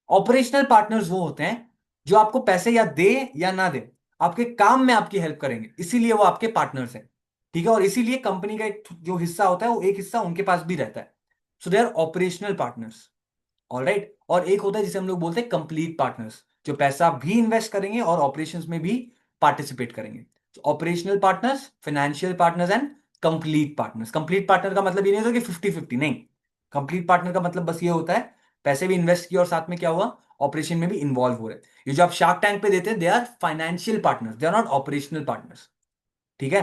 ऑपरेशनल पार्टनर्स वो होते हैं जो आपको पैसे या दे या ना दे, आपके काम में आपकी हेल्प करेंगे, इसीलिए वो आपके पार्टनर्स हैं। ठीक है, और इसीलिए कंपनी का एक जो हिस्सा होता है वो एक हिस्सा उनके पास भी रहता है। So they are operational partners. Alright, और एक होता है जिसे हम लोग बोलते हैं कंप्लीट पार्टनर्स, जो पैसा भी इन्वेस्ट करेंगे और ऑपरेशंस में भी पार्टिसिपेट करेंगे। Operational partners, financial partners and complete partners. Complete partner का मतलब ये नहीं होता कि 50-50, नहीं। कंप्लीट पार्टनर का मतलब बस ये होता है पैसे भी इन्वेस्ट किए और साथ में क्या हुआ, ऑपरेशन में भी इन्वॉल्व हो रहे हैं। ये जो आप शार्क टैंक पे देते हैं, they are financial partners, they are not operational partners. ठीक है,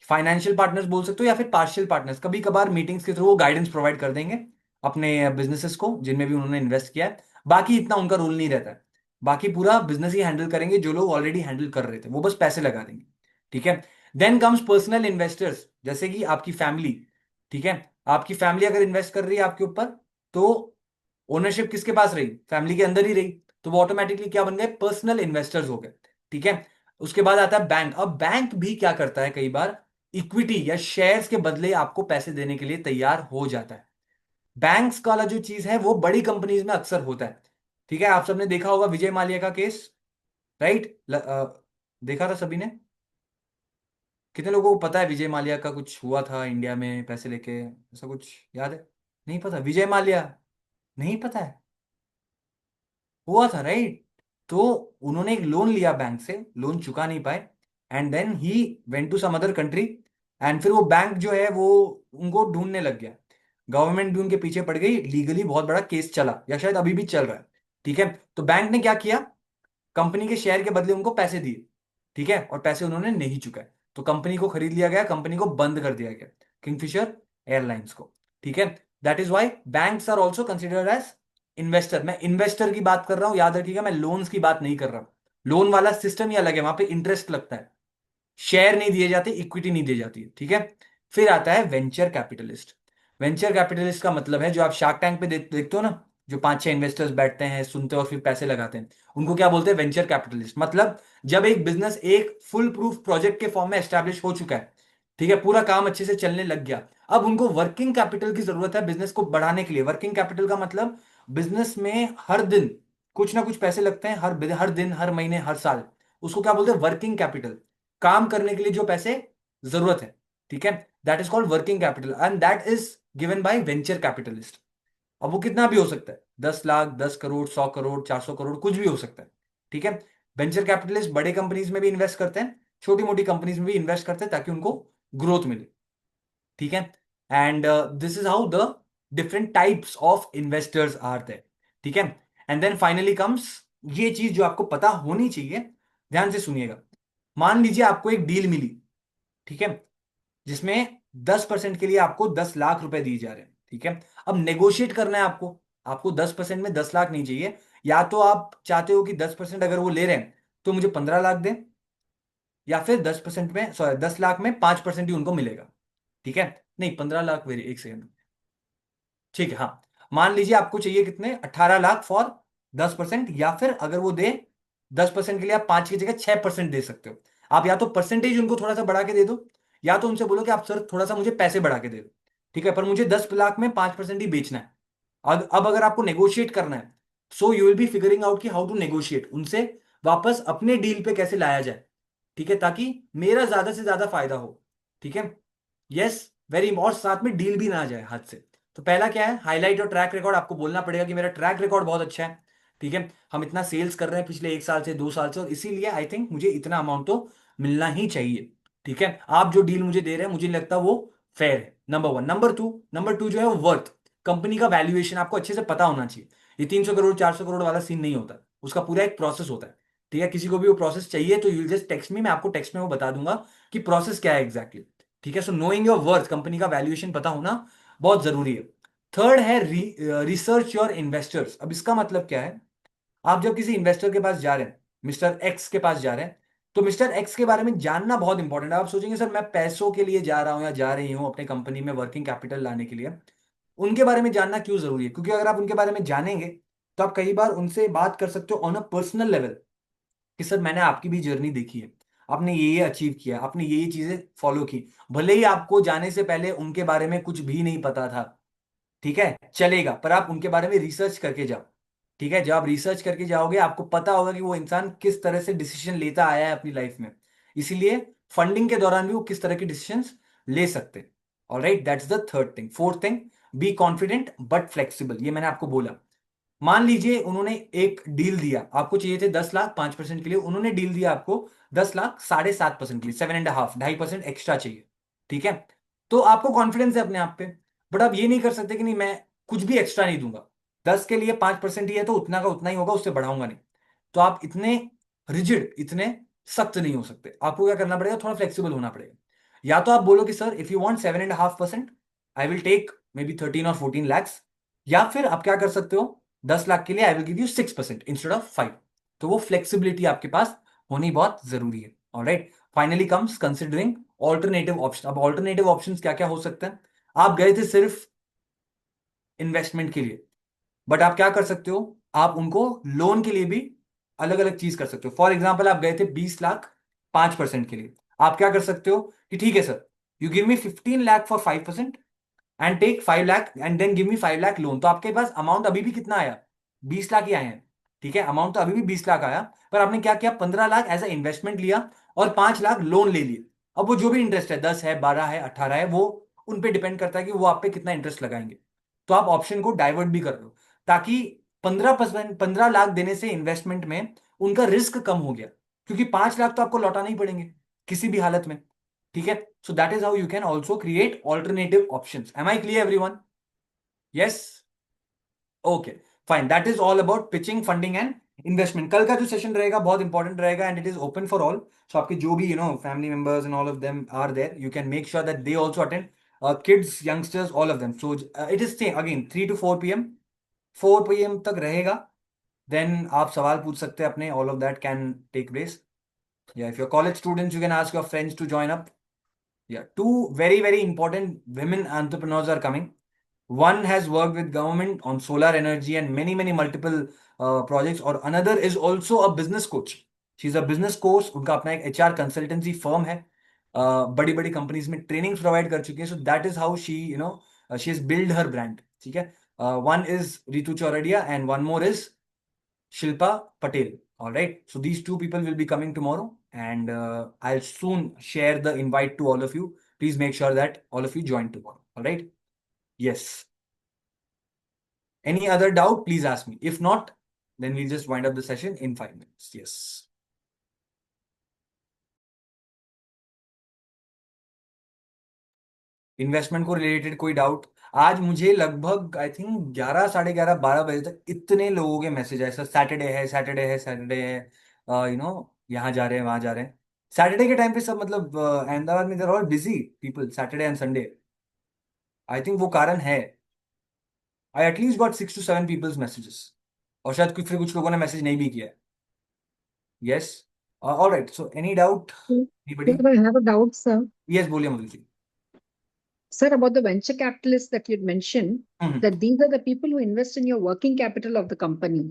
फाइनेंशियल पार्टनर्स बोल सकते हो या फिर पार्शियल पार्टनर्स। कभी कभार मीटिंग्स के थ्रू वो गाइडेंस प्रोवाइड कर देंगे अपने बिजनेसेस को जिनमें भी उन्होंने इन्वेस्ट किया है, बाकी इतना उनका रोल नहीं रहता है। बाकी पूरा बिजनेस ही हैंडल करेंगे, जो लोग ऑलरेडी हैंडल कर रहे थे वो बस पैसे लगा देंगे। ठीक है, देन कम्स पर्सनल इन्वेस्टर्स, जैसे कि आपकी फैमिली। ठीक है, आपकी फैमिली अगर इन्वेस्ट कर रही है आपके ऊपर, तो ओनरशिप किसके पास रही? फैमिली के अंदर ही रही, तो वो ऑटोमेटिकली क्या बन गए? पर्सनल इन्वेस्टर्स हो गए। ठीक है, उसके बाद आता है बैंक। अब बैंक भी क्या करता है? कई बार इक्विटी या शेयर्स के बदले आपको पैसे देने के लिए तैयार हो जाता है। बैंक्स का वाला जो चीज है वो बड़ी कंपनीज में अक्सर होता है। ठीक है, आप सबने देखा होगा विजय माल्या का केस, राइट? देखा था सभी ने? कितने लोगों को पता है विजय माल्या का कुछ हुआ था इंडिया में पैसे लेके? ऐसा कुछ याद है? नहीं पता विजय माल्या? नहीं पता है? हुआ था, राइट? तो उन्होंने एक लोन लिया बैंक से, लोन चुका नहीं पाए, and then he went to some other country, and फिर वो बैंक जो है वो उनको ढूंढने लग गया। गवर्नमेंट भी उनके पीछे पड़ गई, लीगली बहुत बड़ा केस चला, या शायद अभी भी चल रहा है। ठीक है, तो बैंक ने क्या किया? कंपनी के शेयर के बदले उनको पैसे दिए। ठीक है, और पैसे उन्होंने नहीं चुकाए, तो कंपनी को खरीद लिया गया, कंपनी को बंद कर दिया गया, किंगफिशर एयरलाइंस को। ठीक है, that is why banks are also considered as investor. मैं इन्वेस्टर की बात कर रहा हूं, याद रखिएगा, मैं लोन्स की बात नहीं कर रहा हूं। लोन वाला सिस्टम ही अलग है, वहां पे इंटरेस्ट लगता है, शेयर नहीं दिए जाते, इक्विटी नहीं दी जाती है। ठीक है, फिर आता है वेंचर कैपिटलिस्ट। वेंचर कैपिटलिस्ट का मतलब है जो आप शार्क टैंक पे देखते हो ना, जो 5-6 इन्वेस्टर्स बैठते हैं, सुनते हैं और फिर पैसे लगाते हैं, उनको क्या बोलते हैं? Venture capitalist. मतलब जब एक बिजनेस एक फुल प्रूफ प्रोजेक्ट के फॉर्म में एस्टेब्लिश हो चुका है, ठीक है, पूरा काम अच्छे से चलने लग गया, अब उनको वर्किंग कैपिटल की जरूरत है बिजनेस को बढ़ाने के लिए। वर्किंग कैपिटल का मतलब बिजनेस में हर दिन कुछ ना कुछ पैसे लगते हैं, हर हर दिन, हर महीने, हर साल। उसको क्या बोलते हैं? Working capital. काम करने के लिए जो पैसे जरूरत है। ठीक है, that is called working capital, and that is given by venture capitalist. अब वो कितना भी हो सकता है, 10 लाख, 10 करोड़, 100 करोड़, 400 करोड़, कुछ भी हो सकता है। ठीक है, वेंचर कैपिटलिस्ट बड़े कंपनीज में भी इन्वेस्ट करते हैं, छोटी मोटी कंपनीज में भी इन्वेस्ट करते हैं ताकि उनको ग्रोथ मिले। ठीक है, and this is how the different types of investors are there. ठीक है, एंड देन फाइनली कम्स ये चीज जो आपको पता होनी चाहिए, ध्यान से सुनिएगा। मान लीजिए आपको एक डील मिली, ठीक है, जिसमें 10% के लिए आपको 10 लाख रुपए दिए जा रहे हैं। ठीक है, अब नेगोशिएट करना है आपको। आपको 10% में 10 लाख नहीं चाहिए। या तो आप चाहते हो कि 10% अगर वो ले रहे हैं तो मुझे 15 लाख दें, या फिर 10% में, सॉरी, 10 लाख में 5% ही उनको मिलेगा। ठीक है, नहीं 15 लाख, वेरी, एक सेकंड। ठीक है, हाँ, मान लीजिए आपको चाहिए कितने, 18 लाख फॉर 10%, या फिर अगर वो दे 10% के लिए आप 5 की जगह 6% दे सकते हो। आप या तो परसेंटेज उनको थोड़ा सा बढ़ा के दे दो, या तो उनसे बोलो कि आप सर थोड़ा सा मुझे पैसे बढ़ा के दे दो। ठीक है, पर मुझे 10 लाख में 5% ही बेचना है। अब अगर आपको नेगोशिएट करना है, so you will be figuring out कि हाउ टू नेगोशिएट, उनसे वापस अपने डील पे कैसे लाया जाए। ठीक है, ताकि मेरा ज्यादा से ज्यादा फायदा हो। ठीक है, यस, वेरी, और साथ में डील भी ना जाए हाथ से। तो पहला क्या है, हाईलाइट और ट्रैक रिकॉर्ड। आपको बोलना पड़ेगा कि मेरा ट्रैक रिकॉर्ड बहुत अच्छा है। ठीक है, हम इतना सेल्स कर रहे हैं पिछले 1 साल से, 2 साल से, और इसीलिए आई थिंक मुझे इतना अमाउंट तो मिलना ही चाहिए। ठीक है, आप जो डील मुझे दे रहे हैं मुझे नहीं लगता वो फेयर है, नंबर वन। नंबर टू जो है वो वर्थ, कंपनी का वैल्यूएशन आपको अच्छे से पता होना चाहिए। ये 300 करोड़ 400 करोड़ वाला सीन नहीं होता, उसका पूरा एक प्रोसेस होता है। ठीक है, किसी को भी वो प्रोसेस चाहिए तो यू जस्ट टेक्स्ट मी, मैं आपको टेक्स्ट में वो बता दूंगा कि प्रोसेस क्या है एग्जैक्टली। ठीक है, सो नोइंग योर वर्थ, कंपनी का वैल्यूएशन पता होना बहुत जरूरी है। थर्ड है रिसर्च योर इन्वेस्टर्स। अब इसका मतलब क्या है, आप जब किसी इन्वेस्टर के पास जा रहे हैं, मिस्टर एक्स के पास जा रहे हैं, तो मिस्टर एक्स के बारे में जानना बहुत इंपॉर्टेंट है। आप सोचेंगे सर मैं पैसों के लिए जा रहा हूं या जा रही हूं अपने कंपनी में वर्किंग कैपिटल लाने के लिए, उनके बारे में जानना क्यों जरूरी है? क्योंकि अगर आप उनके बारे में जानेंगे तो आप कई बार उनसे बात कर सकते हो ऑन अ पर्सनल लेवल कि सर मैंने आपकी भी जर्नी देखी है, आपने ये अचीव किया, आपने ये चीजें फॉलो की, भले ही आपको जाने से पहले उनके बारे में कुछ भी नहीं पता था। ठीक है, चलेगा, पर आप उनके बारे में रिसर्च करके जाओ। ठीक है, जब आप रिसर्च करके जाओगे आपको पता होगा कि वो इंसान किस तरह से डिसीजन लेता आया है अपनी लाइफ में, इसीलिए फंडिंग के दौरान भी वो किस तरह के डिसीजंस ले सकते हैं। Alright, that's the third thing. Fourth thing, be confident but flexible. ये मैंने आपको बोला। मान लीजिए उन्होंने एक डील दिया, आपको चाहिए थे 10 लाख 5% के लिए, उन्होंने डील दिया आपको 10 लाख 7.5% के लिए, 7.5, 2.5% एक्स्ट्रा चाहिए। ठीक है, तो आपको कॉन्फिडेंस है अपने आप पे, बट आप ये नहीं कर सकते कि नहीं मैं कुछ भी एक्स्ट्रा नहीं दूंगा, 10 के लिए 5% ही है तो उतना का उतना ही होगा, उससे बढ़ाऊंगा नहीं। तो आप इतने रिजिड, इतने सख्त नहीं हो सकते। आपको क्या करना पड़ेगा, थोड़ा फ्लेक्सिबल होना पड़ेगा। या तो आप बोलो कि sir if you want 7.5%, I will take maybe 13 और 14 लैक्स। या फिर आप क्या कर सकते हो, 10 लाख के लिए I will give you 6% instead of 5। तो वो फ्लेक्सिबिलिटी आपके पास होनी बहुत जरूरी है। Alright, finally comes considering alternative option. अब ऑल्टरनेटिव ऑप्शंस क्या क्या हो सकते हैं, आप गए थे सिर्फ इन्वेस्टमेंट के लिए, बट आप क्या कर सकते हो, आप उनको लोन के लिए भी अलग अलग चीज कर सकते हो। फॉर एग्जाम्पल आप गए थे 20 लाख 5% के लिए, आप क्या कर सकते हो कि ठीक है sir, you give me 15 lakh for 5% and take 5 lakh and then give me 5 lakh loan. तो आपके पास अमाउंट अभी भी कितना आया, 20 लाख ही आए हैं। ठीक है, अमाउंट तो अभी भी 20 लाख आया, पर आपने क्या किया, 15 लाख एज ए इन्वेस्टमेंट लिया और 5 लाख लोन ले लिए। अब वो जो भी इंटरेस्ट है, 10 है 12 है 18 है, वो उन पे डिपेंड करता है कि वो आप पे कितना इंटरेस्ट लगाएंगे। तो आप ऑप्शन को डाइवर्ट भी कर लो, ताकि 15%, 15 लाख देने से इन्वेस्टमेंट में उनका रिस्क कम हो गया, क्योंकि 5 लाख तो आपको लौटाना ही पड़ेंगे किसी भी हालत में। ठीक है, so that is how you can also create alternative options. Am I clear everyone? Yes, okay, fine. That is all about pitching, funding and investment. कल का जो सेशन रहेगा बहुत इंपॉर्टेंट रहेगा and it is open for all. So आपके जो भी family members and all of them are there, you can make sure that they also attend, kids youngsters all of them. So it is same again 3 to 4 p.m. 4 p.m. तक रहेगा। देन आप सवाल पूछ सकते हैं अपने, all of that can take place. या if your college students you can ask your friends to join up. Yeah, two very, very important women entrepreneurs are coming. One has worked with government on solar energy and many, many multiple projects, or another is also a business coach. She's a business coach. उनका अपना एक HR consultancy firm है। बड़ी बड़ी कंपनीज में ट्रेनिंग प्रोवाइड कर चुकी है। सो that is how she she is build her brand. ठीक है, one is Ritu Chordia and one more is Shilpa Patel. All right. So these two people will be coming tomorrow, and I'll soon share the invite to all of you. Please make sure that all of you join tomorrow. All right. Yes. Any other doubt, please ask me. If not, then we'll just wind up the session in 5 minutes. Yes. Investment को रिलेटेड कोई डाउट? आज मुझे लगभग आई थिंक 11, साढ़े 11, 12 बजे तक इतने लोगों के मैसेज आए, सर सैटरडे है, सैटरडे है, सैटरडे है, यहाँ जा रहे हैं, वहां जा रहे हैं। सैटरडे के टाइम पे सब मतलब अहमदाबाद में there all busy people Saturday and Sunday. I think वो कारण है। I at least got 6 to 7 peoples messages. और शायद कुछ फिर कुछ लोगों ने मैसेज नहीं भी किया है। Yes. Alright, so any doubt anybody? Sir, I have a doubt, sir. Yes, बोलिए Madhu ji. Sir, about the venture capitalists that you'd mentioned, hmm. that these are the people who invest in your working capital of the company.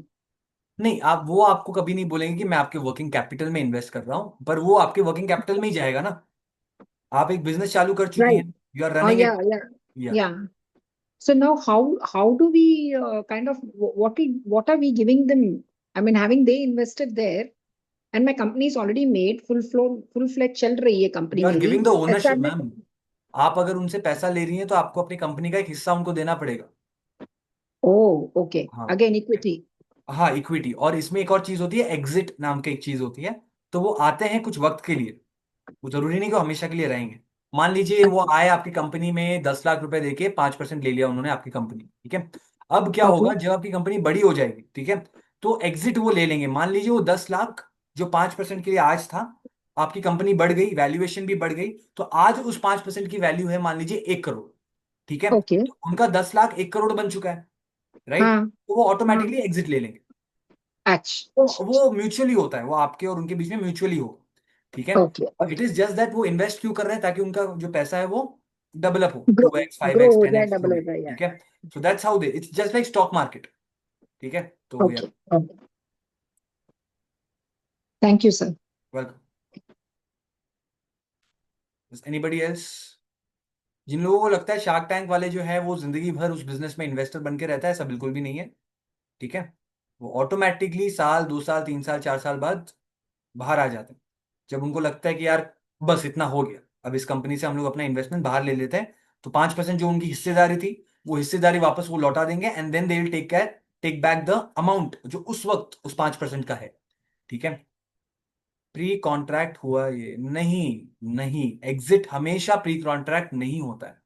नहीं, आप वो आपको कभी नहीं बोलेंगे कि मैं आपके वर्किंग कैपिटल में इन्वेस्ट कर रहा हूँ, पर वो आपके वर्किंग कैपिटल में ही जाएगा ना। आप एक बिजनेस चालू कर चुकी Right. हैं, you are Oh, running yeah, it. yeah, या yeah. So now, how do we kind of what are we giving them? I mean, having they invested there, and my company is already made full fledged चल रही है company यू आर मेरी giving the ownership established. Ma'am. आप अगर उनसे पैसा ले रही हैं तो आपको अपनी कंपनी का एक हिस्सा उनको देना पड़ेगा। Oh, okay. हाँ। Again, equity. हाँ, इक्विटी। और इसमें एक और चीज होती है, एग्जिट नाम की एक चीज होती है। तो वो आते हैं कुछ वक्त के लिए, वो जरूरी नहीं कि वो हमेशा के लिए रहेंगे। मान लीजिए वो आए आपकी कंपनी में 10 लाख रुपए देके 5% ले लिया उन्होंने आपकी कंपनी, ठीक है। अब क्या Okay. होगा, जब आपकी कंपनी बड़ी हो जाएगी, ठीक है, तो एग्जिट वो ले लेंगे। मान लीजिए वो 10 लाख जो 5% के लिए आज था, आपकी कंपनी बढ़ गई, वैल्यूएशन भी बढ़ गई, तो आज उस 5% की वैल्यू है मान लीजिए 1 करोड़, ठीक है। Okay. तो उनका 10 लाख 1 करोड़ बन चुका है, राइट। हाँ. तो वो हाँ. ऑटोमेटिकली एग्जिट ले लेंगे। अच्छा. वो म्यूचुअली होता है, वो आपके और उनके बीच में म्यूचुअली हो, ठीक है। Okay. It Okay. Is just that वो इन्वेस्ट क्यों कर रहे हैं, ताकि उनका जो पैसा है वो डेवलप हो, Grow 2x 5x grow हो जाए 10x double हो 2x, जाए. Yeah. ठीक है। So that's how they, it's just like stock market, ठीक है। तो या Okay. Okay. Thank you, sir. Welcome. Anybody else? जिन लोगों को लगता है शार्क टैंक वाले जो है वो जिंदगी भर उस बिजनेस में इन्वेस्टर बन के रहता है, ऐसा बिल्कुल भी नहीं है, ठीक है। वो ऑटोमेटिकली साल 2 साल 3 साल 4 साल बाद बाहर आ जाते हैं, जब उनको लगता है कि यार बस इतना हो गया, अब इस कंपनी से हम लोग अपना इन्वेस्टमेंट बाहर ले लेते हैं। तो 5% जो उनकी हिस्सेदारी थी, वो हिस्सेदारी वापस वो लौटा देंगे, and then they will take back the amount जो उस वक्त उस 5% का है, ठीक है। प्री कॉन्ट्रैक्ट हुआ ये नहीं, नहीं, एग्जिट हमेशा प्री कॉन्ट्रैक्ट नहीं होता है।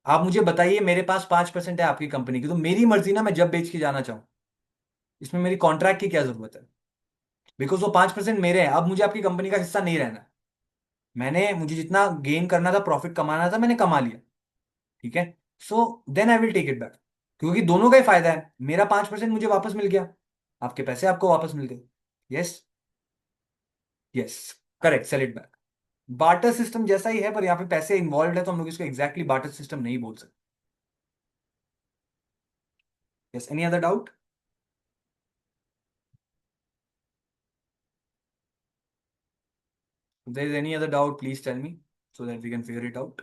आप मुझे बताइए, मेरे पास 5% है आपकी कंपनी की, तो मेरी मर्जी ना, मैं जब बेच के जाना चाहूँ, इसमें मेरी कॉन्ट्रैक्ट की क्या जरूरत है? बिकॉज वो 5% मेरे हैं, अब मुझे आपकी कंपनी का हिस्सा नहीं रहना है। मुझे जितना गेन करना था, प्रॉफिट कमाना था, मैंने कमा लिया, ठीक है। So then I will take it back, क्योंकि दोनों का ही फायदा है। मेरा 5% मुझे वापस मिल गया, आपके पैसे आपको वापस मिल गए। Yes, yes, correct, sell it back. Barter system जैसा ही है, पर यहाँ पे पैसे इन्वॉल्व है, तो हम लोग इसको एग्जैक्टली बार्टर सिस्टम नहीं बोल सकते। Yes, any other doubt? If there is any other doubt, please tell me so that we can figure it out.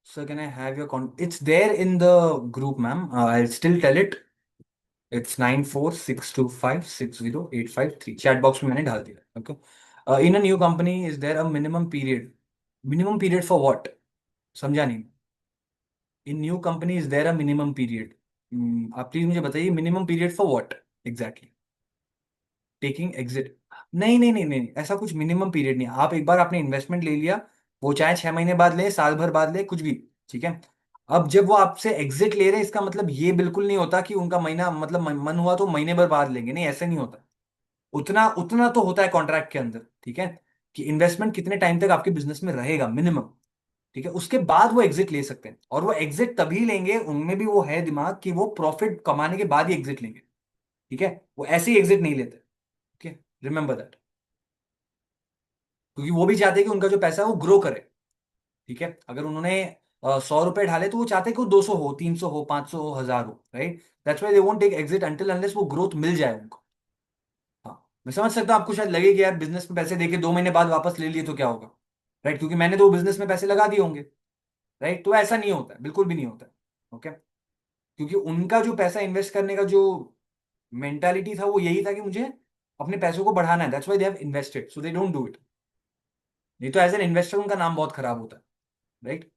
So can I have your It's there in the group, ma'am. I'll still tell it. It's 9462560853. Chat box में मैंने डाल दिया. Okay. In a new company, is there a minimum period? Minimum period for what? समझा नहीं. In new company, is there a minimum period? आप प्लीज मुझे बताइए, minimum period for what exactly? Taking exit? नहीं, नहीं, नहीं, नहीं, ऐसा कुछ मिनिमम पीरियड नहीं है। आप एक बार आपने इन्वेस्टमेंट ले लिया, वो चाहे 6 महीने बाद ले, साल भर बाद ले, कुछ भी, ठीक है। अब जब वो आपसे एग्जिट ले रहे हैं, इसका मतलब ये बिल्कुल नहीं होता कि उनका महीना मतलब मन हुआ तो महीने भर बाद लेंगे, नहीं, ऐसे नहीं होता। उतना उतना तो होता है कॉन्ट्रैक्ट के अंदर, ठीक है, कि इन्वेस्टमेंट कितने टाइम तक आपके बिजनेस में रहेगा मिनिमम, ठीक है। उसके बाद वो एग्जिट ले सकते हैं, और वो एग्जिट तभी लेंगे, उनमें भी वो है दिमाग कि वो प्रॉफिट कमाने के बाद ही एग्जिट लेंगे, ठीक है। वो ऐसे ही एग्जिट नहीं लेते, ठीक है, रिमेंबर दैट। क्योंकि वो भी चाहते हैं कि उनका जो पैसा है वो ग्रो करे, ठीक है। अगर उन्होंने 100 रुपए ढाले, तो वो चाहते हैं कि वो 200 हो, 300 हो, 500 हो, 1000 हो, right. That's why they won't take exit until unless वो ग्रोथ मिल जाए उनको। हाँ, मैं समझ सकता हूँ, आपको शायद लगे कि यार बिजनेस में पैसे देके 2 महीने बाद वापस ले लिए तो क्या होगा, राइट, क्योंकि मैंने तो बिजनेस में पैसे लगा दिए होंगे, राइट। तो ऐसा नहीं होता है, बिल्कुल भी नहीं होता है, ओके। क्योंकि उनका जो पैसा इन्वेस्ट करने का जो मेंटालिटी था, वो यही था कि मुझे अपने पैसों को बढ़ाना है, that's why they have invested, so they don't do it. नहीं तो एज एन इन्वेस्टर उनका नाम बहुत खराब होता है, right.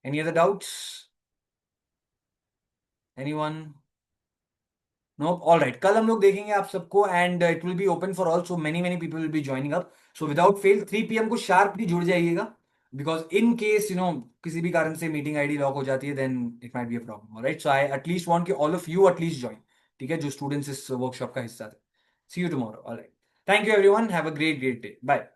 Any other doubts? Anyone? No? All right. कल हम लोग देखेंगे आप सबको, and it will be open for all, so many many people will be joining up. So without fail 3 PM को शार्पली जुड़ जाइएगा, बिकॉज इन केस किसी भी कारण से मीटिंग आईडी लॉक हो जाती है, then it might be a problem, right. So I at least want कि all of you at least join, ठीक है, जो स्टूडेंट्स इस वर्कशॉप का हिस्सा थे। See you tomorrow. Alright, thank you everyone, have a great day. Bye.